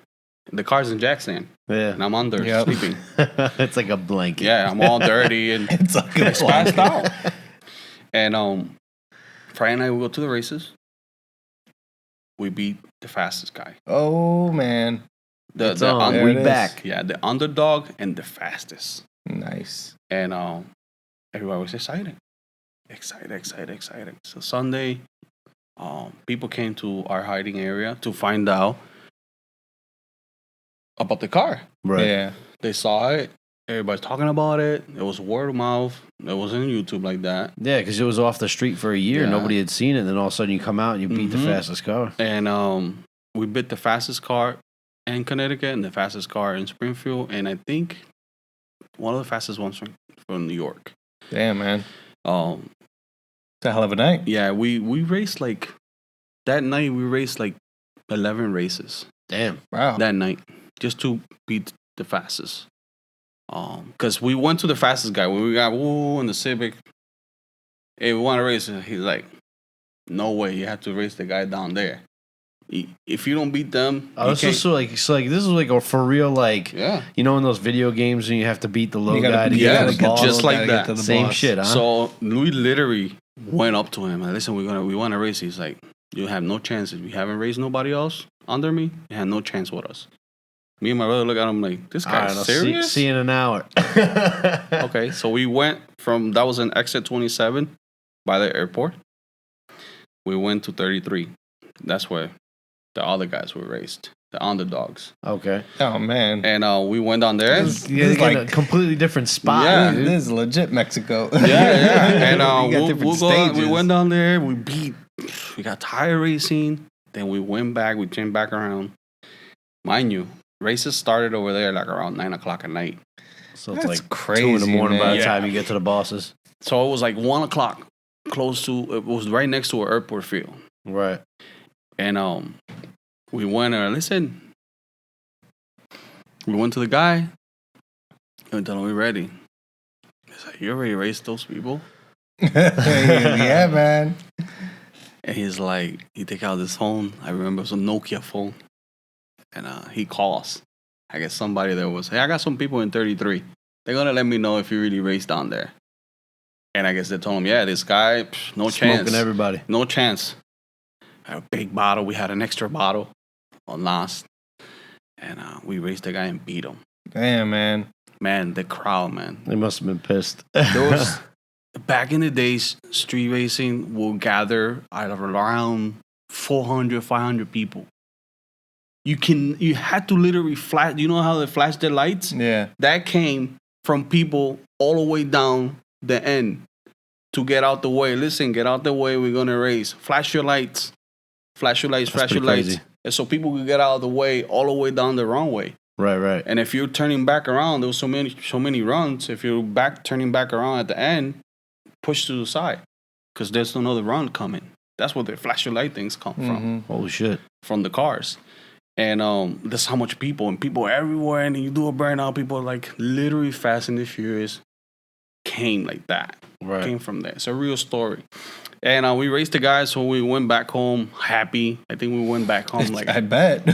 S3: The car's in Jackson.
S1: Yeah.
S3: And I'm under sleeping.
S1: It's like a blanket.
S3: Yeah, I'm all dirty and
S1: it's like a
S3: passed out. And Friday night we go to the races. We beat the fastest guy.
S2: Oh man.
S3: We back. Yeah, the underdog and the fastest.
S2: Nice.
S3: And everybody was excited. So Sunday, people came to our hiding area to find out about the car.
S1: Right.
S2: Yeah.
S3: They saw it. Everybody's talking about it. It was word of mouth. It wasn't on YouTube like that.
S1: Yeah, because it was off the street for a year. Yeah. Nobody had seen it. And then all of a sudden you come out and you beat the fastest car.
S3: And we beat the fastest car in Connecticut and the fastest car in Springfield. And I think one of the fastest ones from New York.
S2: Damn, man.
S3: It's
S2: a hell of a night.
S3: Yeah, we raced like... That night we raced like 11 races.
S1: Damn.
S2: Wow.
S3: That night. Just to beat the fastest. Because we went to the fastest guy when we got in the Civic. Hey, we want to race. He's like, no way. You have to race the guy down there. If you don't beat them,
S1: this is like this is like a for real you know in those video games and you have to beat the low guy to get to the boss.
S3: Just like that.
S1: Same shit, huh?
S3: So we literally went up to him and listen, we want to race. He's like, you have no chance. If you haven't raced nobody else under me, you have no chance with us. Me and my brother look at him like, this guy's serious?
S1: See you in an hour.
S3: Okay, so we went that was an exit 27 by the airport. We went to 33. That's where the other guys were raced, the underdogs.
S1: Okay.
S2: Oh, man.
S3: And we went down there.
S1: This is like a completely different spot.
S2: Yeah, this is legit Mexico.
S3: Yeah. And we went down there. We got tire racing. Then we went back. We came back around. Mind you, races started over there like around 9 o'clock at night.
S1: So it's like crazy, 2 in the morning by the time you get to the bosses.
S3: So it was like 1 o'clock, it was right next to an airport field.
S1: Right.
S3: And we went and listen, We went to the guy. And we told him we're ready. He's like, you already raced those people?
S2: Yeah, man.
S3: And he's like, he take out his phone. I remember it was a Nokia phone. And he calls. I guess somebody there was, hey, I got some people in 33. They're going to let me know if you really race down there. And I guess they told him, yeah, this guy, no chance.
S1: Smoking everybody.
S3: No chance. A big bottle. We had an extra bottle on last. And we raced the guy and beat him.
S2: Damn, man.
S3: Man, the crowd, man.
S1: They must have been pissed.
S3: There was, back in the days, street racing will gather at around 400, 500 people. You had to literally flash. You know how they flash their lights?
S2: Yeah.
S3: That came from people all the way down the end to get out the way. Listen, get out the way. We're going to race. Flash your lights. Flash your lights. Flash your lights.
S1: Crazy.
S3: And so people could get out of the way all the way down the runway.
S1: Right.
S3: And if you're turning back around, there was so many runs. If you're turning back around at the end, push to the side because there's another run coming. That's where the flash your light things come from.
S1: Holy shit!
S3: From the cars, and that's how much people everywhere. And you do a burnout, people like literally Fast and the Furious came like that.
S1: Right,
S3: came from there. It's a real story. And we raced the guys, so we went back home happy. I think we went back home like
S2: I bet.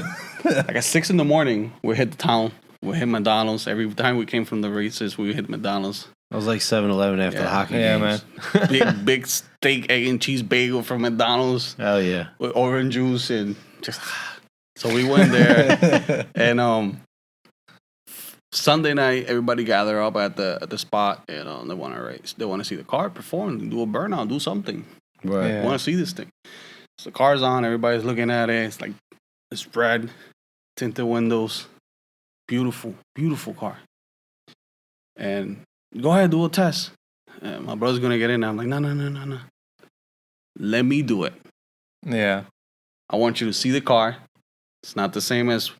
S3: like at 6 a.m. We hit the town. We hit McDonald's. Every time we came from the races, we hit McDonald's.
S1: I was like 7-Eleven after the hockey games.
S3: Man. big steak, egg, and cheese bagel from McDonald's.
S1: Hell yeah.
S3: With orange juice and just... So we went there. And Sunday night, everybody gather up at the spot. And they want to race. They want to see the car perform, do a burnout, do something.
S1: Right.
S3: They want to see this thing. So the car's on. Everybody's looking at it. It's like it's red, tinted windows. Beautiful, beautiful car. And go ahead, do a test. And my brother's going to get in there. I'm like, no. Let me do it.
S2: Yeah.
S3: I want you to see the car. It's not the same as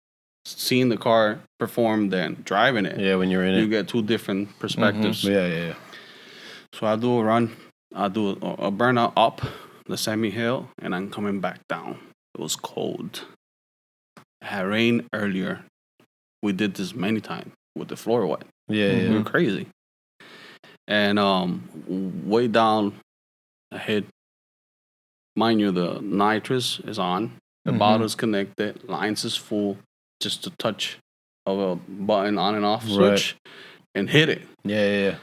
S3: seeing the car perform than driving it.
S1: Yeah, when you're in it.
S3: You get two different perspectives.
S1: Mm-hmm. Yeah.
S3: So I do a run. I do a burnout up the semi-hill, and I'm coming back down. It was cold. It had rained earlier. We did this many times with the floor wet.
S1: Yeah.
S3: We were crazy. And way down ahead, mind you, the nitrous is on. The bottle's connected. Lines is full. Just a touch of a button on and off switch and hit it.
S1: Yeah.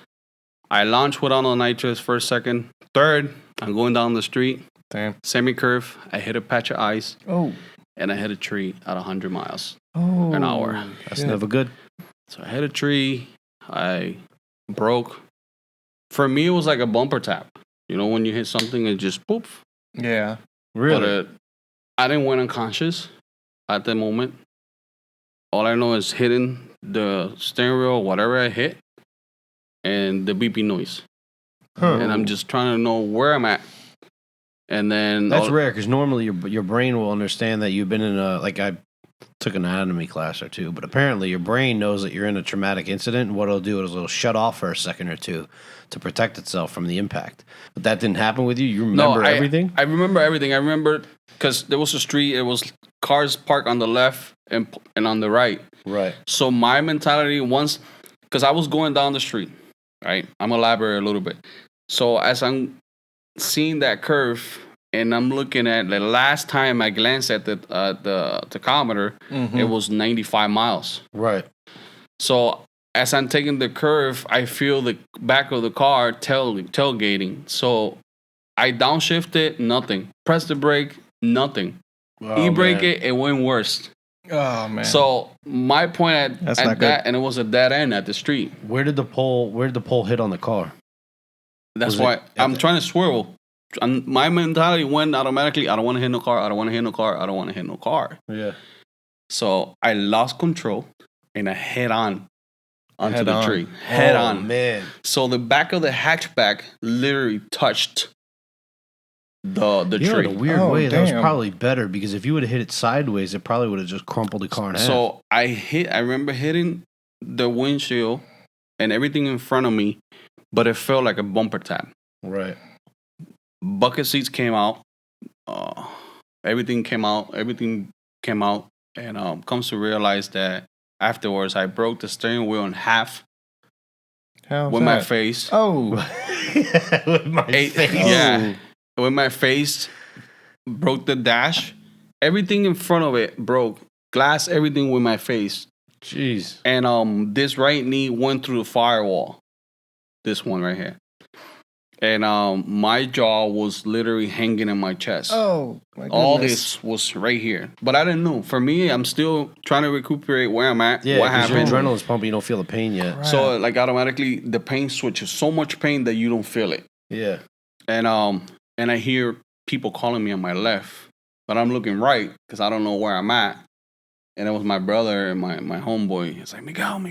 S3: I launch without no nitrous first, second. Third, I'm going down the street.
S2: Damn.
S3: Semi-curve. I hit a patch of ice.
S2: Oh.
S3: And I hit a tree at 100 miles
S2: an
S3: hour.
S1: That's never good.
S3: So I hit a tree. I broke. For me, it was like a bumper tap. You know, when you hit something, it just poof.
S2: Yeah.
S1: Really?
S3: But I didn't went unconscious at the moment. All I know is hitting the steering wheel, whatever I hit, and the beeping noise. And I'm just trying to know where I'm at. And then
S1: that's rare because normally your brain will understand that you've been in a, like I took an anatomy class or two, but apparently your brain knows that you're in a traumatic incident, and what it'll do is it'll shut off for a second or two to protect itself from the impact. But that didn't happen with you? You remember everything?
S3: I remember everything. I remember because there was a street, it was cars parked on the left and on the right.
S1: Right.
S3: So my mentality once, because I was going down the street, right? I'm elaborate a little bit. So as I'm seeing that curve and I'm looking at the last time I glanced at the tachometer, it was 95 miles.
S1: Right.
S3: So as I'm taking the curve, I feel the back of the car tailgating. So I downshifted, nothing. Press the brake, nothing. E-brake it went worse.
S2: Oh man.
S3: So my point at that, and it was a dead end at the street.
S1: Where did the pole hit on the car?
S3: That's why I'm trying to swerve. And my mentality went automatically, I don't want to hit no car, I don't want to hit no car, I don't want to hit no car.
S1: Yeah.
S3: So I lost control and I head on onto the tree. Head on.
S1: Man.
S3: So the back of the hatchback literally touched the tree.
S1: In a weird way, that was probably better because if you would have hit it sideways, it probably would have just crumpled the car in half.
S3: So I remember hitting the windshield and everything in front of me, but it felt like a bumper tap.
S1: Right.
S3: Bucket seats came out. Everything came out, and comes to realize that afterwards, I broke the steering wheel in half with my face.
S2: Oh.
S1: With my face.
S3: Yeah. With my face, broke the dash. Everything in front of it broke. Glass, everything with my face.
S1: Jeez.
S3: And this right knee went through the firewall. This one right here. And my jaw was literally hanging in my chest.
S2: Oh, my goodness.
S3: All this was right here. But I didn't know. For me, I'm still trying to recuperate where I'm at.
S1: Yeah,
S3: what happened.
S1: Your adrenaline's pumping. You don't feel the pain yet.
S2: Right.
S3: So, like, automatically, the pain switches. So much pain that you don't feel it.
S1: Yeah.
S3: And I hear people calling me on my left. But I'm looking right because I don't know where I'm at. And it was my brother and my homeboy. It's like, Miguel,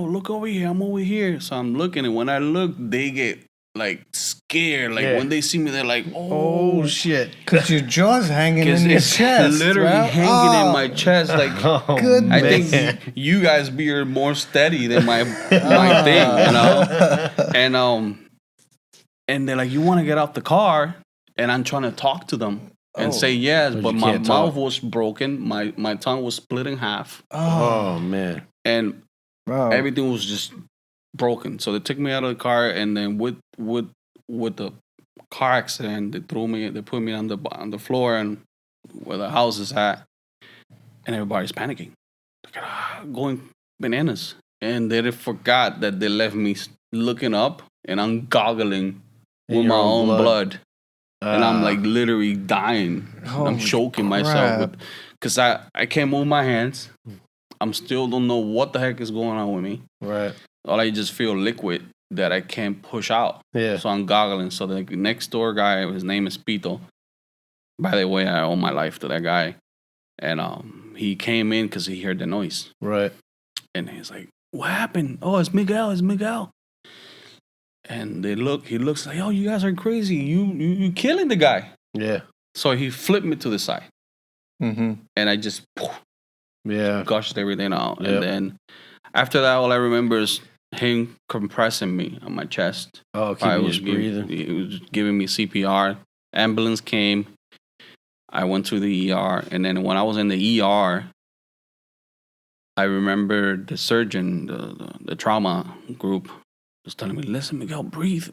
S3: look over here. I'm over here. So I'm looking. And when I look, they get, like, scared. Like, when they see me, they're like, oh
S1: shit.
S2: Because your jaw's hanging in your chest.
S3: Literally hanging in my chest. Like, I think you guys be more steady than my thing, you know? And they're like, you want to get out the car? And I'm trying to talk to them. And say yes, but my mouth was broken. My tongue was split in half.
S1: Oh man!
S3: And everything was just broken. So they took me out of the car, and then with the car accident, they put me on the floor and where the house is at, and everybody's panicking, going bananas. And they forgot that they left me looking up, and I'm goggling with my own blood. And I'm like literally dying. I'm choking myself because I can't move my hands. I'm still don't know what the heck is going on with me.
S1: Right.
S3: All I just feel liquid that I can't push out.
S1: Yeah.
S3: So I'm goggling. So the next door guy, his name is Pito. By the way, I owe my life to that guy. And he came in because he heard the noise.
S1: Right.
S3: And he's like, "What happened? Oh, it's Miguel. It's Miguel." And he looks like, "Oh, you guys are crazy. You killing the guy."
S1: Yeah.
S3: So he flipped me to the side.
S2: Mm-hmm.
S3: And I just gushed everything out.
S1: Yep.
S3: And then after that, all I remember is him compressing me on my chest.
S1: Oh, keeping you breathing.
S3: He was giving me CPR. Ambulance came. I went to the ER. And then when I was in the ER, I remember the surgeon, the trauma group, was telling me, "Listen, Miguel, breathe.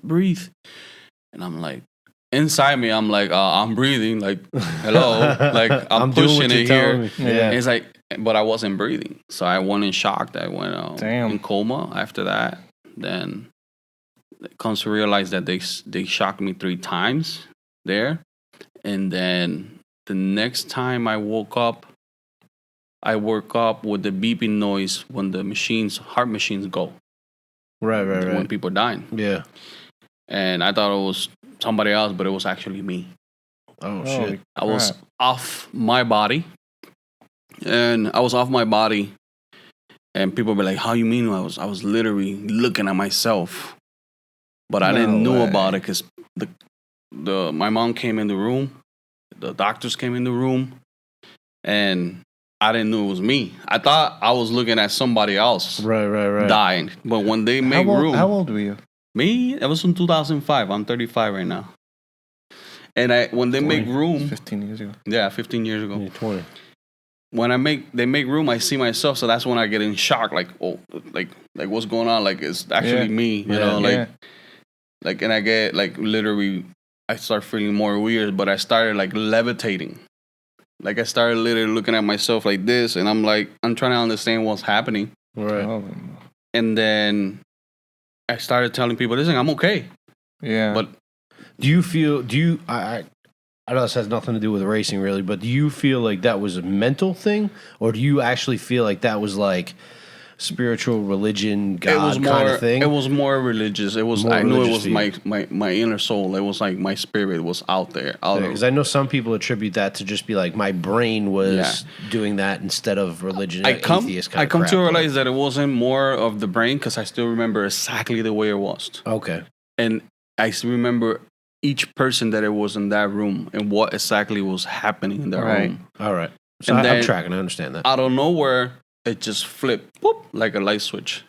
S3: And I'm like, inside me, I'm like, I'm breathing. Like, hello. Like, I'm pushing it here.
S1: Yeah.
S3: It's like, but I wasn't breathing. So I went in shock. I went in coma after that. Then it comes to realize that they shocked me 3 times there. And then the next time I woke up with the beeping noise when the heart machines go.
S1: Right.
S3: When people are dying.
S1: Yeah.
S3: And I thought it was somebody else, but it was actually me.
S1: Oh, shit.
S3: I was off my body. And I was off my body. And people were like, "How you mean?" I was literally looking at myself. But I didn't know about it because my mom came in the room. The doctors came in the room. And I didn't know it was me. I thought I was looking at somebody else.
S1: Right.
S3: Dying. But when they make room.
S2: How old were you?
S3: Me? It was in 2005. I'm 35 right now. And when they make room.
S2: 15 years ago.
S3: Yeah, 15 years ago.
S1: 20.
S3: When they make room, I see myself. So that's when I get in shock. Like, oh, like what's going on? Like, it's actually me. You know, like, and I get like literally, I start feeling more weird. But I started like levitating. Like, I started literally looking at myself like this, and I'm trying to understand what's happening.
S1: Right.
S3: And then I started telling people, "Listen, I'm okay."
S2: Yeah.
S3: But
S1: I know this has nothing to do with racing really, but do you feel like that was a mental thing, or do you actually feel like that was like spiritual religion, God kind of thing?
S3: It was more religious. It was. I knew it was my inner soul. It was like my spirit was out there.
S1: Because I know some people attribute that to just be like my brain was doing that instead of religion.
S3: I come to realize that it wasn't more of the brain because I still remember exactly the way it was.
S1: Okay.
S3: And I still remember each person that it was in that room and what exactly was happening in that room.
S1: All right. So I'm tracking. I understand that.
S3: Out of nowhere, it just flipped, boop, like a light switch.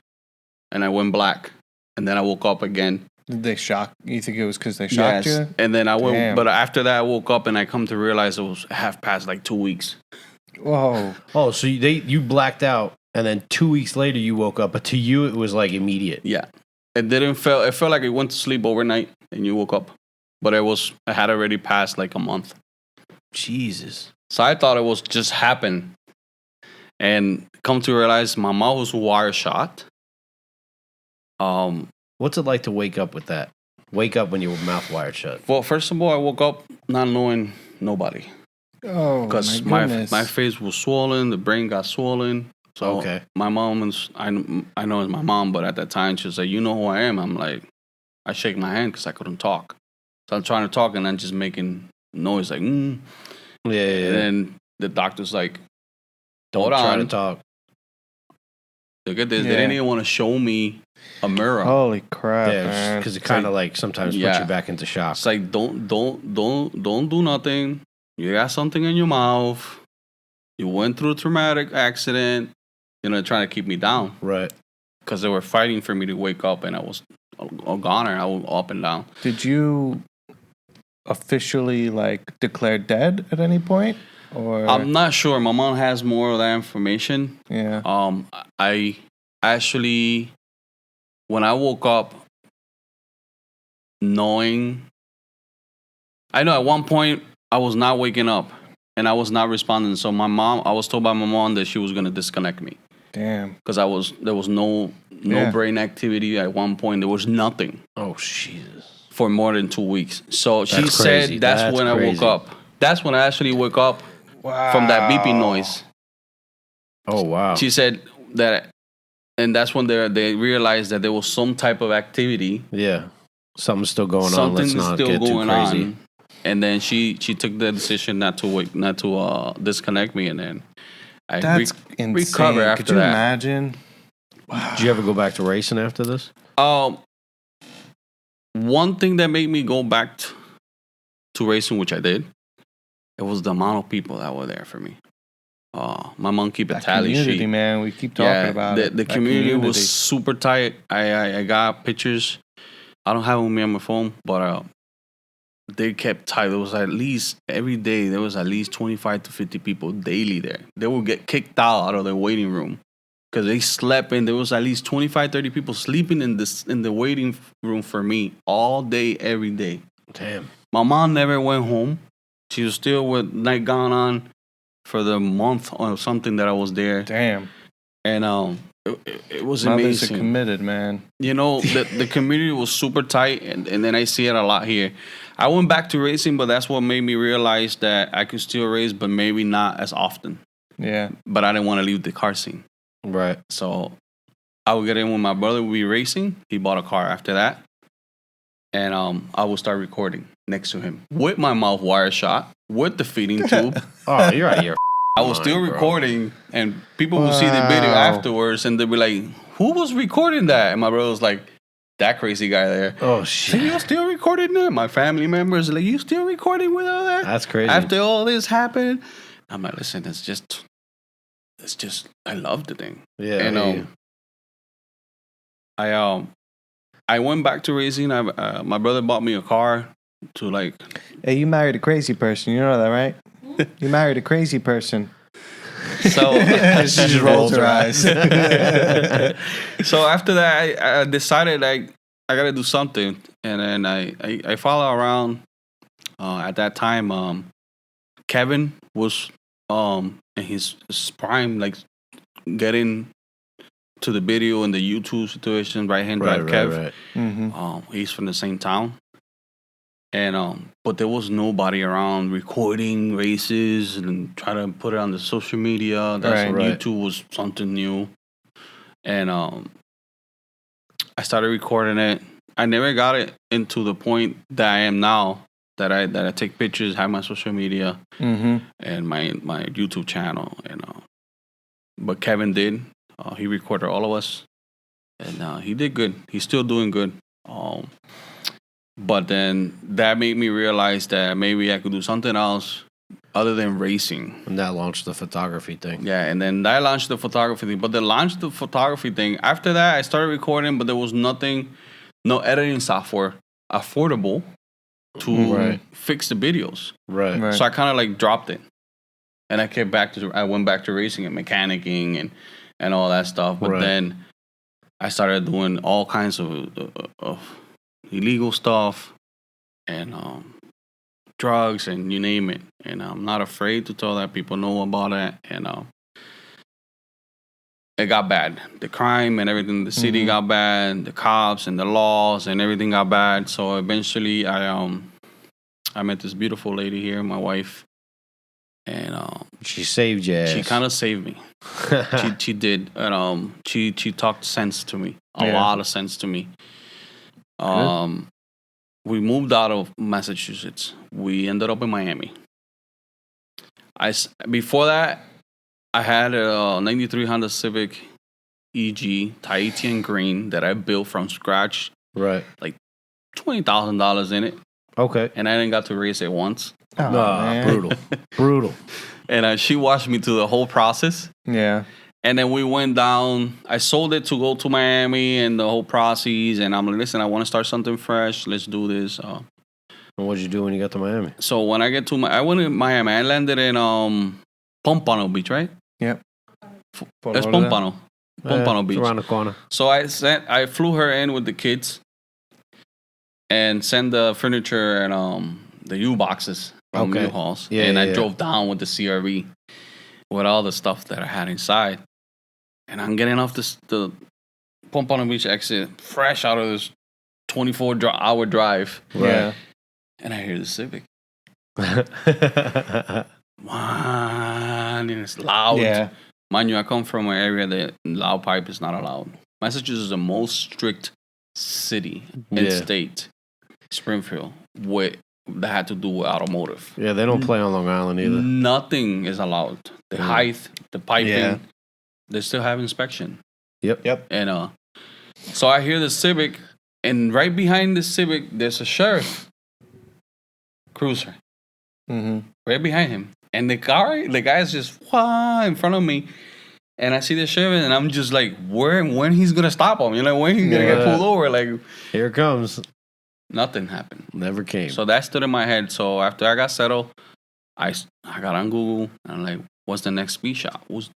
S3: And I went black. And then I woke up again.
S2: Did they shock? You think it was because they shocked you?
S3: And then I went, but after that I woke up and I come to realize it was half past like 2 weeks.
S2: Whoa.
S1: Oh, so you blacked out And then 2 weeks later, you woke up, but to you, it was like immediate.
S3: Yeah. It felt like I went to sleep overnight and you woke up. But I had already passed like a month.
S1: Jesus.
S3: So I thought it was just happened. And come to realize my mouth was wire shot.
S1: What's it like to wake up with that? Wake up when your mouth wired shut.
S3: Well, first of all, I woke up not knowing nobody.
S2: Oh,
S3: because my face was swollen, the brain got swollen. So
S1: okay.
S3: My mom is, I know it's my mom, but at that time she was like, "You know who I am?" I'm like, I shake my hand because I couldn't talk. So I'm trying to talk and I'm just making noise like, Yeah. And then the doctor's like,
S1: "Don't try to talk."
S3: Look at this. Yeah. They didn't even want to show me a mirror.
S2: Holy crap! Yeah,
S1: because it kind of like sometimes puts you back into shock.
S3: It's like don't do nothing. You got something in your mouth. You went through a traumatic accident. Trying to keep me down.
S1: Right.
S3: Because they were fighting for me to wake up, and I was a goner. I was up and down.
S2: Did you officially declare dead at any point? Or
S3: I'm not sure. My mom has more of that information.
S2: Yeah.
S3: I actually, when I woke up, I know at one point I was not waking up and I was not responding. So I was told by my mom that she was going to disconnect me.
S2: Damn.
S3: Because there was no brain activity at one point. There was nothing.
S1: Oh, Jesus.
S3: For more than 2 weeks. So she said that's when crazy. I woke up. That's when I actually woke up from that beeping noise.
S1: Oh, wow.
S3: She said that, and that's when they realized that there was some type of activity.
S1: Yeah. Something's still going on. Let's not get too crazy.
S3: And then she took the decision not to disconnect me, and then I recover after that.
S2: Could you imagine?
S1: Wow. Did you ever go back to racing after this?
S3: One thing that made me go back to racing, which I did, it was the amount of people that were there for me. My mom keep a tally
S2: community,
S3: sheet.
S2: Man, we keep talking about it.
S3: The community was super tight. I got pictures. I don't have them with me on my phone, but they kept tight. There was at least every day there was at least 25 to 50 people daily there. They would get kicked out of the waiting room because they slept in. There was at least 25, 30 people sleeping in the waiting room for me all day, every day.
S1: Damn.
S3: My mom never went home. She was still with night gown on for the month or something that I was there.
S2: Damn.
S3: And it was
S2: Mothers
S3: amazing.
S2: Are committed, man.
S3: The community was super tight, and then I see it a lot here. I went back to racing, but that's what made me realize that I could still race, but maybe not as often.
S2: Yeah.
S3: But I didn't want to leave the car scene.
S1: Right.
S3: So I would get in when my brother would be racing. He bought a car after that. And I would start recording next to him with my mouth wire shot, with the feeding tube.
S1: Oh, you're out of your
S3: I was still recording, and people would see the video afterwards, and they'd be like, "Who was recording that?" And my brother was like, "That crazy guy there."
S1: Oh, shit.
S3: So you're still recording that? My family members like, "You still recording with all that?"
S1: That's crazy.
S3: After all this happened, I'm like, "Listen, it's just, I love the thing."
S1: Yeah.
S3: And I went back to racing. My brother bought me a car to like.
S2: Hey, you married a crazy person. You know that, right? You married a crazy person.
S3: So
S2: she just rolls her eyes.
S3: So after that, I decided I gotta do something, and then I follow around. At that time, Kevin was in his prime, like getting to the video and the YouTube situation. Right hand drive, Kev.
S1: Right.
S2: Mm-hmm.
S3: He's from the same town. And but there was nobody around recording races and trying to put it on the social media. That's YouTube was something new. And I started recording it. I never got it into the point that I am now, that I take pictures, have my social media, and my YouTube channel. And but Kevin did. He recorded all of us, and he did good. He's still doing good. But then that made me realize that maybe I could do something else other than racing.
S1: And that launched the photography thing.
S3: Yeah, and then that launched the photography thing. But the photography thing, after that, I started recording, but there was no editing software affordable to fix the videos.
S1: Right.
S3: So I kind of like dropped it. And I went back to racing and mechanicking and all that stuff. But
S1: Right.
S3: then I started doing all kinds of illegal stuff and drugs and you name it. And I'm not afraid to tell that people know about it. And it got bad. The crime and everything in the city got bad. The cops and the laws and everything got bad. So eventually I met this beautiful lady here, my wife. And
S1: she saved you.
S3: She kind of saved me. she did, and she talked sense to me, a lot of sense to me. We moved out of Massachusetts. We ended up in Miami. Before that, I had a '93 Honda Civic EG Tahitian green that I built from scratch.
S1: Right,
S3: like $20,000 in it.
S1: Okay,
S3: and I didn't got to race it once.
S1: Brutal.
S3: And she watched me through the whole process.
S2: Yeah.
S3: And then we went down. I sold it to go to Miami and the whole process. And I'm like, listen, I want to start something fresh. Let's do this.
S1: And what'd you do when you got to Miami?
S3: So when I get to I went to Miami. I landed in Pompano Beach, right?
S2: Yep.
S3: It's Pompano. Pompano Beach.
S1: It's around the corner.
S3: So I flew her in with the kids and sent the furniture and the U-boxes from U-Hauls.
S1: Yeah,
S3: and I drove down with the CRV with all the stuff that I had inside. And I'm getting off the Pompano Beach exit, fresh out of this 24-hour drive.
S2: Right. Yeah.
S3: And I hear the Civic. Man, and it's loud.
S2: Yeah.
S3: Mind you, I come from an area that loud pipe is not allowed. Massachusetts is the most strict city and state, Springfield, that had to do with automotive.
S1: Yeah, they don't play on Long Island either.
S3: Nothing is allowed. The height, the piping, they still have inspection.
S1: Yep.
S3: And so I hear the Civic, and right behind the Civic, there's a sheriff cruiser. Right behind him. And the guy's just in front of me. And I see the sheriff, and I'm just like, when he's going to stop him? You know, when he's going to get pulled over? Like,
S1: here it comes.
S3: Nothing happened.
S1: Never came.
S3: So that stood in my head. So after I got settled, I got on Google, and I'm like, what's the next speed shop? Who's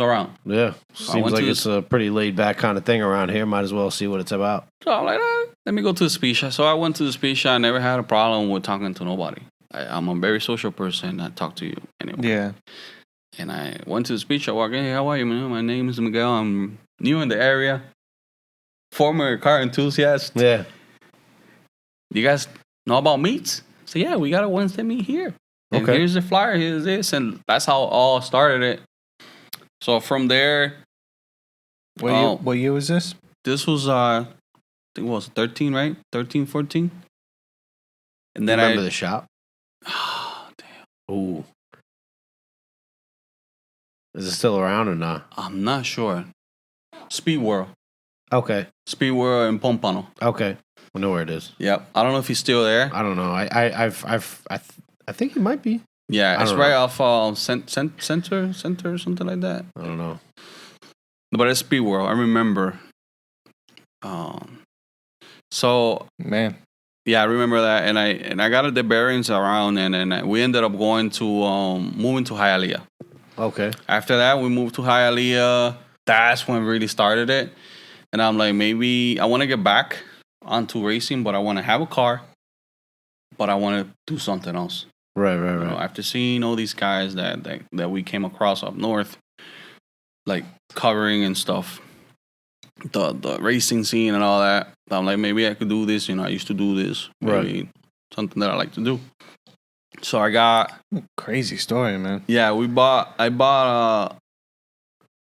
S3: around?
S1: Yeah. Seems like it's a pretty laid back kind of thing around here. Might as well see what it's about.
S3: So I'm like, let me go to the speed shop. So I went to the speed shop. I never had a problem with talking to nobody. I'm a very social person. I talk to you anyway.
S2: Yeah.
S3: And I went to the speed shop. Walked in. Hey, how are you, man? My name is Miguel. I'm new in the area. Former car enthusiast.
S1: Yeah.
S3: You guys know about meets? So yeah, we got a Wednesday meet here. And here's the flyer. Here's this, and that's how it all started. It. So from there,
S2: what year was this?
S3: This was I think it was 13, right? 13, 14. And then
S1: you remember the shop?
S3: Oh damn!
S1: Ooh, is it still around or not?
S3: I'm not sure. Speed World.
S1: Okay.
S3: Speed World in Pompano.
S1: Okay, I know where it is.
S3: Yep. I don't know if he's still there.
S1: I don't know. I think he might be.
S3: Yeah, it's right off Center, something like that.
S1: I don't know.
S3: But it's Speed World. I remember. So
S2: man.
S3: Yeah, I remember that, and I got the bearings around, and we ended up going to moving to Hialeah.
S1: Okay.
S3: After that, we moved to Hialeah. That's when we really started it, and I'm like, maybe I want to get back onto racing, but I want to have a car, but I want to do something else.
S1: Right.
S3: You know, after seeing all these guys that we came across up north, like covering and stuff, the racing scene and all that, I'm like, maybe I could do this. You know, I used to do this. Maybe something that I like to do. So I got
S2: crazy story, man.
S3: Yeah, I bought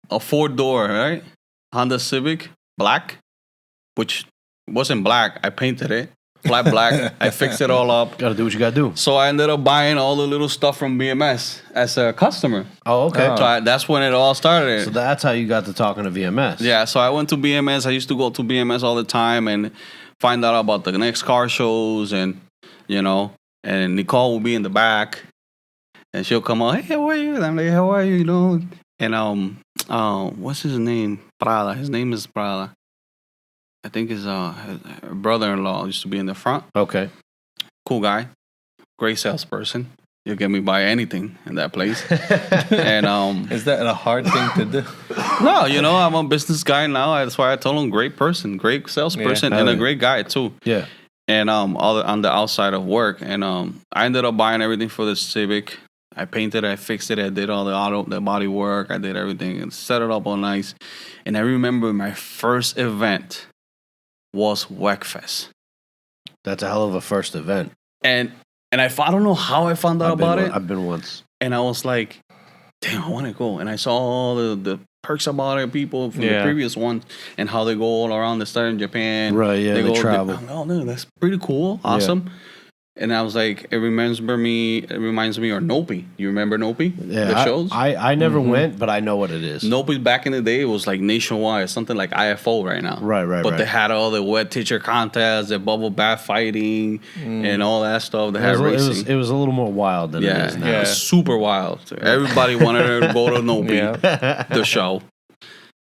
S3: a 4-door, right? Honda Civic, black, which wasn't black. I painted it. Flat black. I fixed it all up.
S1: Gotta do what you gotta do.
S3: So I ended up buying all the little stuff from BMS as a customer.
S1: Oh, okay.
S3: So that's when it all started.
S1: So that's how you got to talking to VMS.
S3: Yeah, so I went to BMS. I used to go to BMS all the time and find out about the next car shows, and and Nicole will be in the back, and she'll come on, hey, how are you? And I'm like, how are you? You know, and what's his name? Prada. His name is Prada. I think his brother-in-law used to be in the front.
S1: Okay.
S3: Cool guy. Great salesperson. you'll get me buy anything in that place. And
S2: is that a hard thing to do?
S3: No, I'm a business guy now. That's why I told him great person, great salesperson, and a great guy too.
S1: Yeah.
S3: And all on the outside of work, and I ended up buying everything for the Civic. I painted, I fixed it, I did all the body work, I did everything and set it up all nice. And I remember my first event was WECFest.
S1: That's a hell of a first event.
S3: And I don't know how I found out about it.
S1: I've been once.
S3: And I was like, damn, I want to go. And I saw all the perks about it, people from the previous ones, and how they go all around the star in Japan.
S1: Right, yeah, they travel.
S3: Oh, no, that's pretty cool. Awesome. Yeah. And I was like, it reminds me of Nopi. You remember Nopi?
S1: Yeah,
S3: the shows?
S1: I never went, but I know what it is.
S3: Nopi back in the day, it was like nationwide, something like IFO right now.
S1: Right.
S3: But they had all the wet teacher contests, the bubble bath fighting, and all that stuff. They had racing.
S1: It was a little more wild than it is now.
S3: Yeah, it was super wild. So everybody wanted to go to Nopi, the show.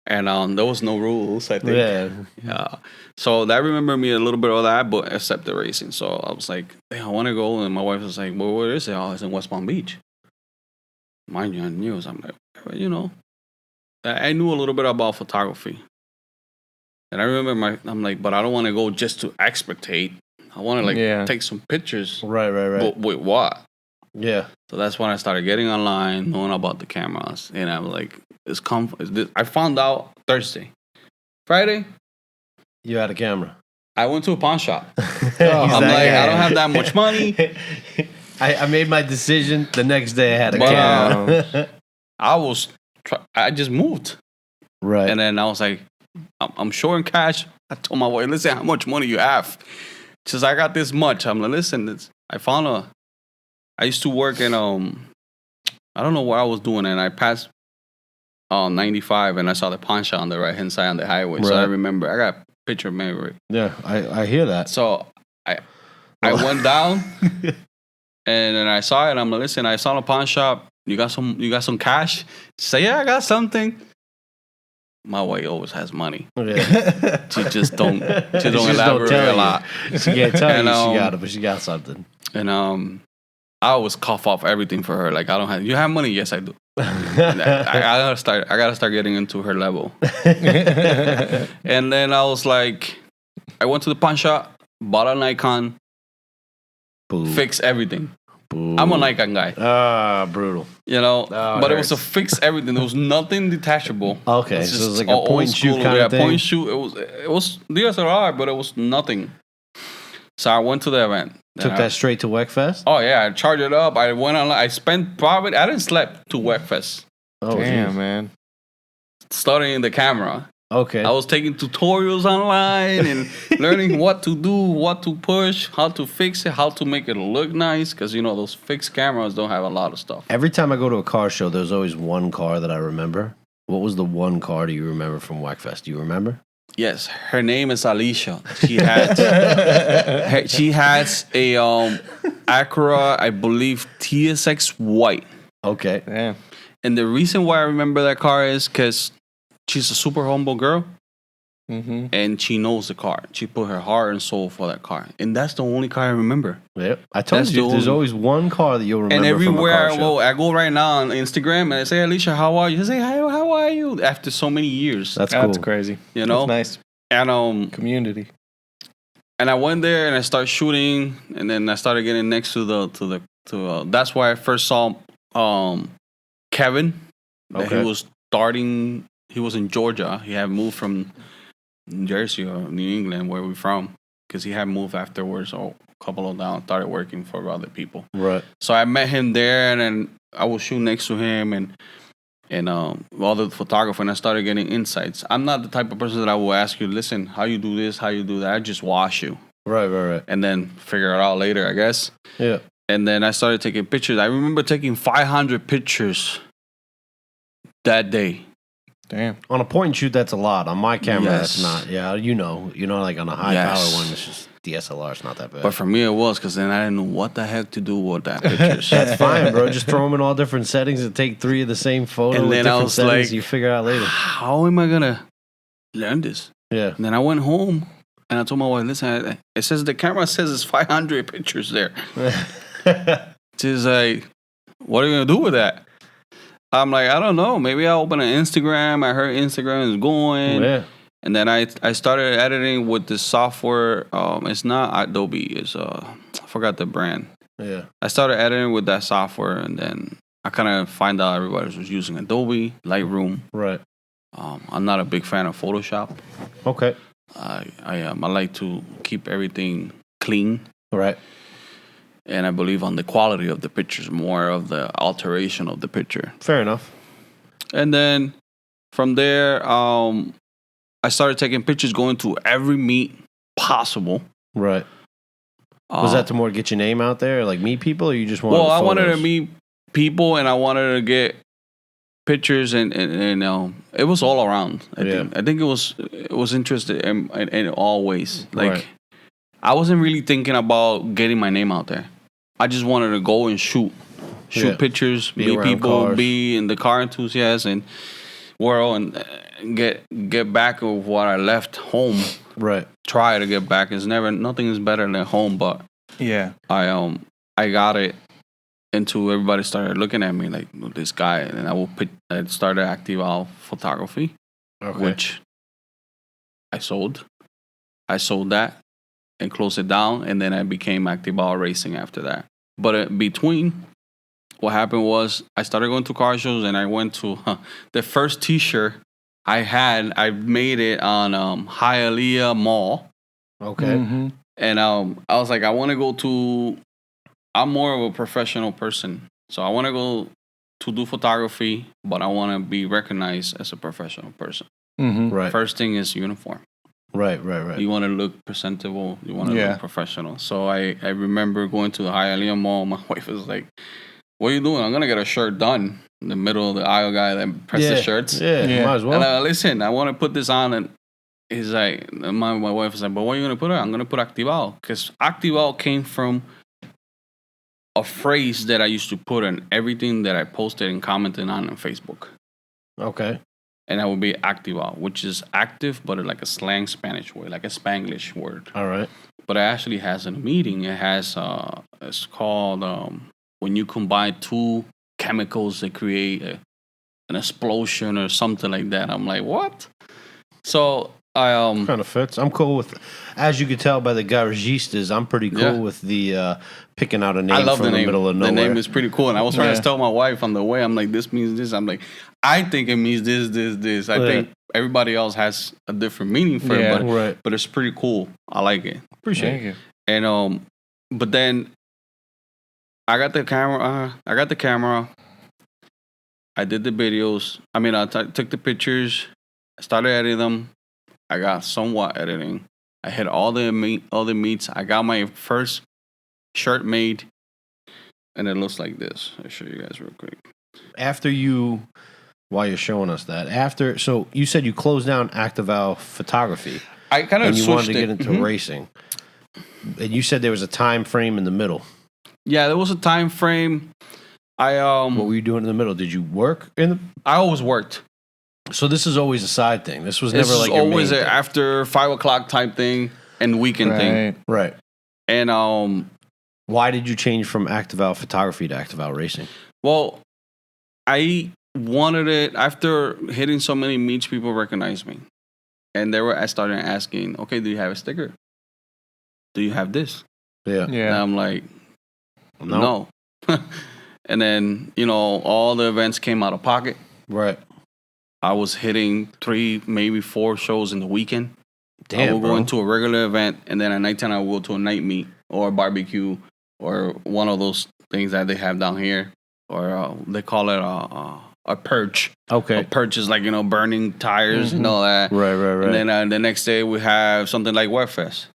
S3: And there was no rules, I think. Yeah. So that remembered me a little bit of that, but except the racing. So I was like, hey, I want to go. And my wife was like, well, where is it? Oh, it's in West Palm Beach. Mind you, on news. I'm like, I knew a little bit about photography. And I remember I'm like, but I don't want to go just to expectate. I want to take some pictures.
S1: Right.
S3: But with what?
S1: Yeah.
S3: So that's when I started getting online, knowing about the cameras. And I was like, I found out Thursday. Friday,
S1: you had a camera.
S3: I went to a pawn shop. I'm like, I don't have that much money.
S1: I made my decision. The next day I had a camera.
S3: I just moved.
S1: Right.
S3: And then I was like, I'm short in cash. I told my wife, listen, how much money you have? She says, I got this much. I'm like, listen, I used to work in, I don't know what I was doing. And I passed 95 and I saw the pawn shop on the right hand side on the highway. Right. So I remember I got a picture of memory.
S1: Yeah, I hear that.
S3: So I went down and then I saw it. I'm like, listen, I saw the pawn shop. You got some cash? She said, yeah, I got something. My wife always has money. Yeah. She just don't elaborate a lot.
S1: She can't tell you she got it, but she got something.
S3: And I always cough off everything for her. Like, I don't have. You have money? Yes, I do. I gotta start getting into her level. And then I was like, I went to the pawn shop, bought a Nikon, fix everything. Boo. I'm a Nikon guy.
S1: Brutal.
S3: But it was to fix everything. There was nothing detachable.
S1: Okay,
S3: it
S1: was like a point and shoot kind of thing.
S3: Point and shoot. It was DSLR, but it was nothing. So I went to the event.
S1: Took that straight to WECFest?
S3: Oh, yeah. I charged it up. I went online. I didn't sleep to WECFest.
S2: Oh, damn, man.
S3: Studying the camera.
S1: Okay.
S3: I was taking tutorials online and learning what to do, what to push, how to fix it, how to make it look nice. Because, those fixed cameras don't have a lot of stuff.
S1: Every time I go to a car show, there's always one car that I remember. What was the one car do you remember from WECFest? Do you remember?
S3: Yes, her name is Alicia. She has a Acura, I believe, TSX white.
S1: Okay.
S2: Yeah.
S3: And the reason why I remember that car is because she's a super humble girl, and she knows the car. She put her heart and soul for that car, and that's the only car I remember.
S1: Yep. I told you, there's always one car that you'll remember.
S3: And everywhere
S1: from a car show.
S3: I go right now on Instagram and I say, Alicia, how are you? I say, hi, how are you? After so many years.
S1: That's cool.
S2: That's crazy.
S3: That's
S2: nice.
S3: And
S2: community.
S3: And I went there and I started shooting, and then I started getting next to that's why I first saw Kevin.
S1: Okay.
S3: He was starting. He was in Georgia. He had moved from New Jersey or New England, where we're from, because he had moved afterwards. So a couple of down started working for other people.
S1: Right.
S3: So I met him there, and then I was shooting next to him, and all the photographer, and I started getting insights. I'm not the type of person that I will ask you, listen, how you do this, how you do that. I just watch you.
S1: Right.
S3: And then figure it out later, I guess.
S1: Yeah.
S3: And then I started taking pictures. I remember taking 500 pictures that day.
S2: Damn.
S1: On a point and shoot, that's a lot. On my camera, that's not. Yeah, like on a high power one, it's just DSLR. It's not that bad.
S3: But for me, it was, because then I didn't know what the heck to do with that pictures.
S1: That's fine, bro. Just throw them in all different settings and take 3 of the same photo
S3: and
S1: with
S3: then
S1: different
S3: I was
S1: settings.
S3: like,
S1: you figure out later.
S3: How am I gonna learn this?
S1: Yeah.
S3: And then I went home and I told my wife, listen, the camera says it's 500 pictures there. She's like, what are you gonna do with that? I'm like, I don't know. Maybe I'll open an Instagram. I heard Instagram is going.
S1: Yeah.
S3: And then I started editing with the software. It's not Adobe. It's I forgot the brand.
S1: Yeah.
S3: I started editing with that software, and then I kind of find out everybody was using Adobe Lightroom.
S1: Right.
S3: I'm not a big fan of Photoshop.
S1: Okay.
S3: I like to keep everything clean.
S1: Right.
S3: And I believe on the quality of the pictures more of the alteration of the picture.
S1: Fair enough.
S3: And then from there, I started taking pictures, going to every meet possible.
S1: Right. Was that to more get your name out there, like meet people, or you just wanted?
S3: Well, I wanted to meet people, and I wanted to get pictures, and it was all around. I think it was interested in all ways. Like, right. I wasn't really thinking about getting my name out there. I just wanted to go and shoot pictures, meet people, cars. Be in the car enthusiast and world, and get back of what I left home.
S1: Right.
S3: Try to get back. Nothing is better than home, but
S2: yeah,
S3: I got it. Until everybody started looking at me like this guy, and I started Activaooo Photography, which I sold. I sold that and closed it down, and then I became Activaooo Racing after that. But between, what happened was I started going to car shows, and I went to the first T-shirt I made it on Hialeah Mall.
S1: Okay.
S3: Mm-hmm. And I was like, I want to go to. I'm more of a professional person, so I want to go to do photography, but I want to be recognized as a professional person.
S1: Mm-hmm. Right.
S3: First thing is uniform.
S1: Right.
S3: You want to look presentable. You want to look professional. So I remember going to the Hialeah Mall. My wife was like, "What are you doing?" I'm gonna get a shirt done. In the middle of the aisle guy that press the shirts.
S1: Yeah, might as well.
S3: And listen, I want to put this on, and he's like, my wife was like, "But what are you gonna put on?" I'm gonna put Activaooo, because Activaooo came from a phrase that I used to put on everything that I posted and commented on Facebook.
S1: Okay.
S3: And that would be Activaooo, which is active, but like a slang Spanish word, like a Spanglish word.
S1: All right.
S3: But it actually has a meaning. It has, it's called, when you combine two chemicals that create an explosion or something like that. I'm like, what? So I
S1: kind of fits. I'm cool with, as you could tell by the garagistas, I'm pretty cool with the picking out a name from the middle of nowhere.
S3: The name is pretty cool, and I was trying to tell my wife on the way. I'm like, this means this. I'm like, I think it means this. I think everybody else has a different meaning for it, but it's pretty cool. I like it.
S1: Appreciate it.
S3: And but then I got the camera. I did the videos. I mean, I took the pictures. I started editing them. I got somewhat editing. I hit all the meets. I got my first shirt made, and it looks like this. I'll show you guys real quick.
S1: While you're showing us that, so you said you closed down Activaooo Photography.
S3: I kind of
S1: and you wanted to get into racing, and you said there was a time frame in the middle.
S3: Yeah, there was a time frame.
S1: What were you doing in the middle? Did you work
S3: I always worked.
S1: So this is always a side thing. This was never like your
S3: always
S1: main thing.
S3: After 5 o'clock type thing and weekend thing.
S1: Right.
S3: And
S1: why did you change from Activaooo Photography to Activaooo Racing?
S3: Well, I wanted it after hitting so many meets. People recognized me, and I started asking, "Okay, do you have a sticker? Do you have this?"
S1: Yeah.
S3: And I'm like, no. And then all the events came out of pocket.
S1: Right.
S3: I was hitting 3, maybe 4 shows in the weekend.
S1: Damn,
S3: I would go into a regular event, and then at nighttime I would go to a night meet or a barbecue or one of those things that they have down here, or they call it a purge.
S1: Okay.
S3: A purge is like burning tires and all that.
S1: Right.
S3: And then the next day we have something like Webfest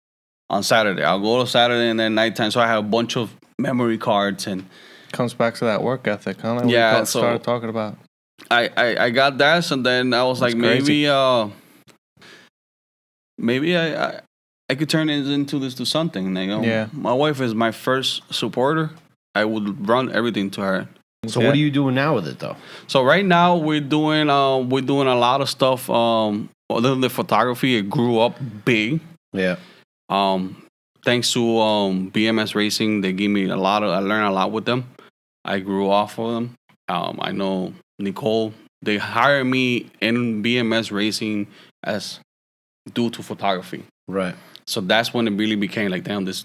S3: on Saturday. I'll go to Saturday and then nighttime. So I have a bunch of memory cards and
S2: comes back to that work ethic, huh? Like
S3: so
S2: started talking about.
S3: I got that, and then I was like, maybe I could turn it into something. My wife is my first supporter. I would run everything to her.
S1: So what are you doing now with it though?
S3: So right now we're doing a lot of stuff. Other than the photography, it grew up big.
S1: Yeah.
S3: Thanks to BMS Racing, they gave me I learned a lot with them. I grew off of them. I know Nicole. They hired me in BMS racing as due to photography.
S1: Right.
S3: So that's when it really became like, damn, this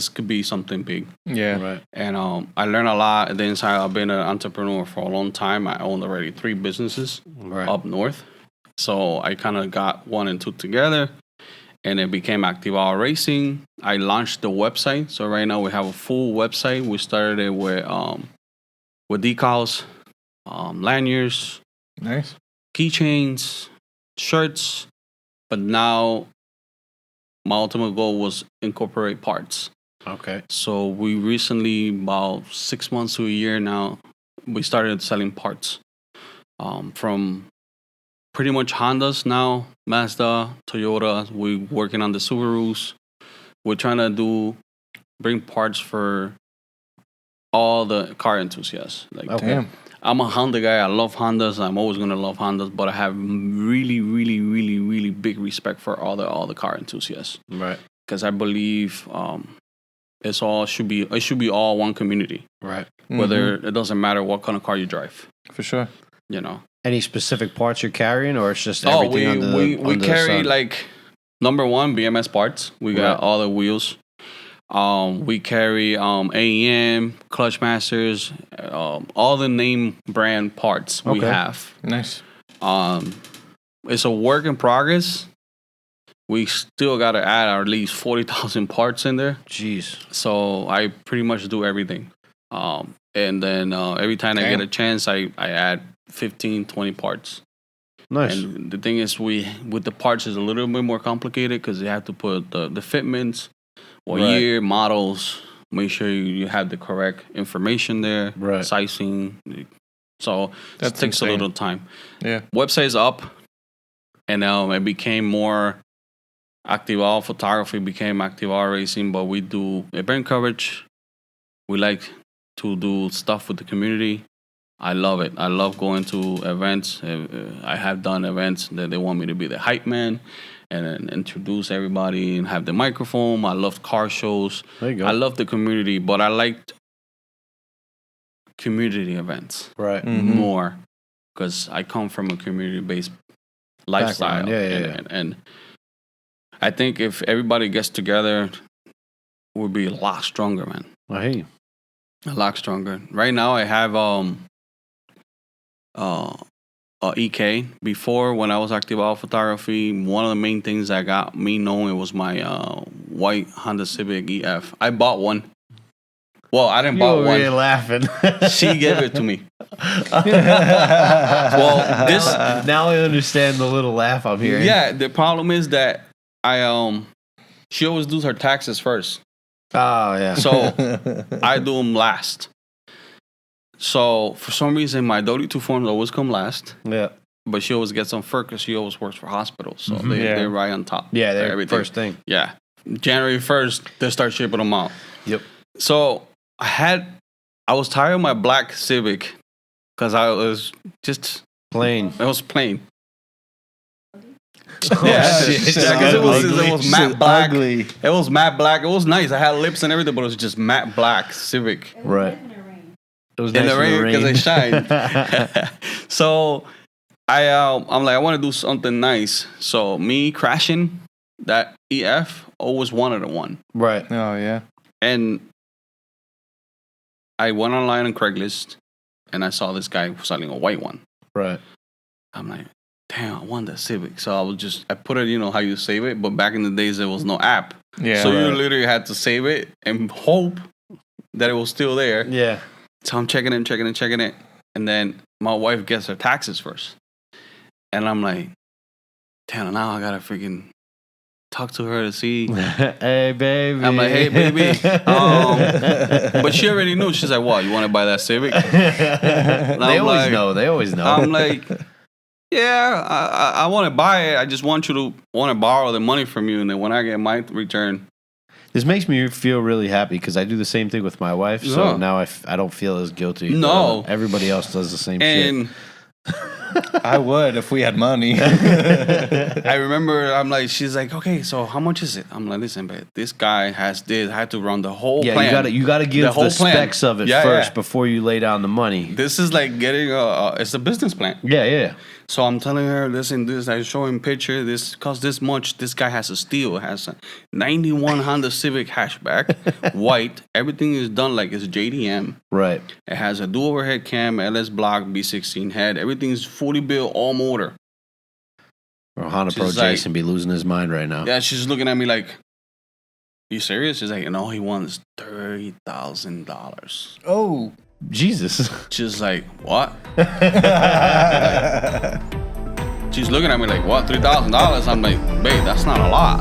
S3: could be something big.
S2: Yeah.
S1: Right.
S3: And I learned a lot. Then I've been an entrepreneur for a long time. I own already 3 businesses up north. So I kind of got 1 and 2 together. And it became Activaooo Racing. I launched the website. So right now we have a full website. We started it with decals, lanyards,
S2: nice,
S3: keychains, shirts. But now my ultimate goal was incorporate parts.
S1: Okay.
S3: So we recently, about 6 months to a year now, we started selling parts from pretty much Hondas now, Mazda, Toyota. We're working on the Subarus. We're trying to bring parts for all the car enthusiasts. Like,
S2: damn.
S3: I'm a Honda guy. I love Hondas. I'm always gonna love Hondas, but I have really, really, really, really big respect for all the car enthusiasts.
S1: Right.
S3: Because I believe it should be all one community.
S1: Right.
S3: Whether it doesn't matter what kind of car you drive.
S2: For sure.
S3: You know.
S1: Any specific parts you're carrying, or it's just everything
S3: we carry like number 1 BMS parts. We got all the wheels. We carry AEM, Clutch Masters, all the name brand parts we have.
S2: Nice.
S3: It's a work in progress. We still got to add at least 40,000 parts in there.
S1: Jeez.
S3: So I pretty much do everything. And then every time I get a chance, I add 15, 20 parts.
S1: Nice.
S3: And the thing is, with the parts is a little bit more complicated because you have to put the fitments, year, models, make sure you have the correct information there, sizing. So that takes a little time.
S2: Yeah.
S3: Website's up, and it became more Activaooo photography, became Activaooo Racing, but we do event coverage. We like to do stuff with the community. I love it. I love going to events. I have done events that they want me to be the hype man and introduce everybody and have the microphone. I love car shows.
S1: There you go.
S3: I love the community, but I liked community events more because I come from a community-based lifestyle. And I think if everybody gets together, we'll be a lot stronger, man.
S1: I hear you.
S3: A lot stronger. Right now, I have EK. Before, when I was Activaooo Photography, one of the main things that got me known was my white Honda Civic EF. I bought one. Well, I didn't buy one.
S1: You were really laughing.
S3: She gave it to me. Well,
S1: now I understand the little laugh I'm hearing.
S3: Yeah, the problem is that she always does her taxes first.
S1: Oh, yeah.
S3: So I do them last. So for some reason, my W-2 forms always come last.
S1: Yeah.
S3: But she always gets them first because she always works for hospitals. So they're right on top.
S1: Yeah, they're everything. First thing.
S3: Yeah. January 1st, they start shipping them out.
S1: Yep.
S3: So I was tired of my black Civic because I was just
S1: plain.
S3: It was plain.
S1: Oh,
S3: yeah,
S1: shit.
S3: It was matte black.
S2: Ugly.
S3: It was matte black. It was nice. I had lips and everything, but it was just matte black Civic.
S1: Right. It was
S3: in
S1: nice
S3: the rain because it shined. So I'm like, I want to do something nice. So me crashing that EF always wanted a one.
S1: Right.
S2: Oh yeah.
S3: And I went online on Craigslist and I saw this guy selling a white one.
S1: Right.
S3: I'm like, damn, I want that Civic. So I put it, how you save it. But back in the days, there was no app.
S2: Yeah.
S3: So you literally had to save it and hope that it was still there.
S1: Yeah.
S3: So I'm checking it. And then my wife gets her taxes first. And I'm like, damn, now I got to freaking talk to her to see.
S1: Hey, baby.
S3: I'm like, hey, baby. But she already knew. She's like, what, you want to buy that Civic?
S1: They always know.
S3: I'm like, yeah, I want to buy it. I just want you to want to borrow the money from you. And then when I get my return.
S1: This makes me feel really happy because I do the same thing with my wife. So now I don't feel as guilty.
S3: No.
S1: Everybody else does the same shit.
S2: I would if we had money.
S3: I remember, I'm like, she's like, okay, so how much is it? I'm like, listen, babe, this guy has this. I had to run the whole plan.
S1: You gotta give the specs of it first before you lay down the money.
S3: This is like getting it's a business plan.
S1: Yeah.
S3: So I'm telling her, listen, this, I show him picture, this costs this much. This guy has a steal. It has a 91 Honda Civic hatchback, white. Everything is done like it's JDM.
S1: Right.
S3: It has a dual overhead cam, LS block, B16 head. Everything's fully built, all motor.
S1: Or Honda Pro Jason be losing his mind right now.
S3: Yeah, she's looking at me like, you serious? She's like, no, he wants $30,000.
S1: Oh, Jesus.
S3: She's like, what? She's looking at me like, what, $3,000? I'm like, babe, that's not a lot.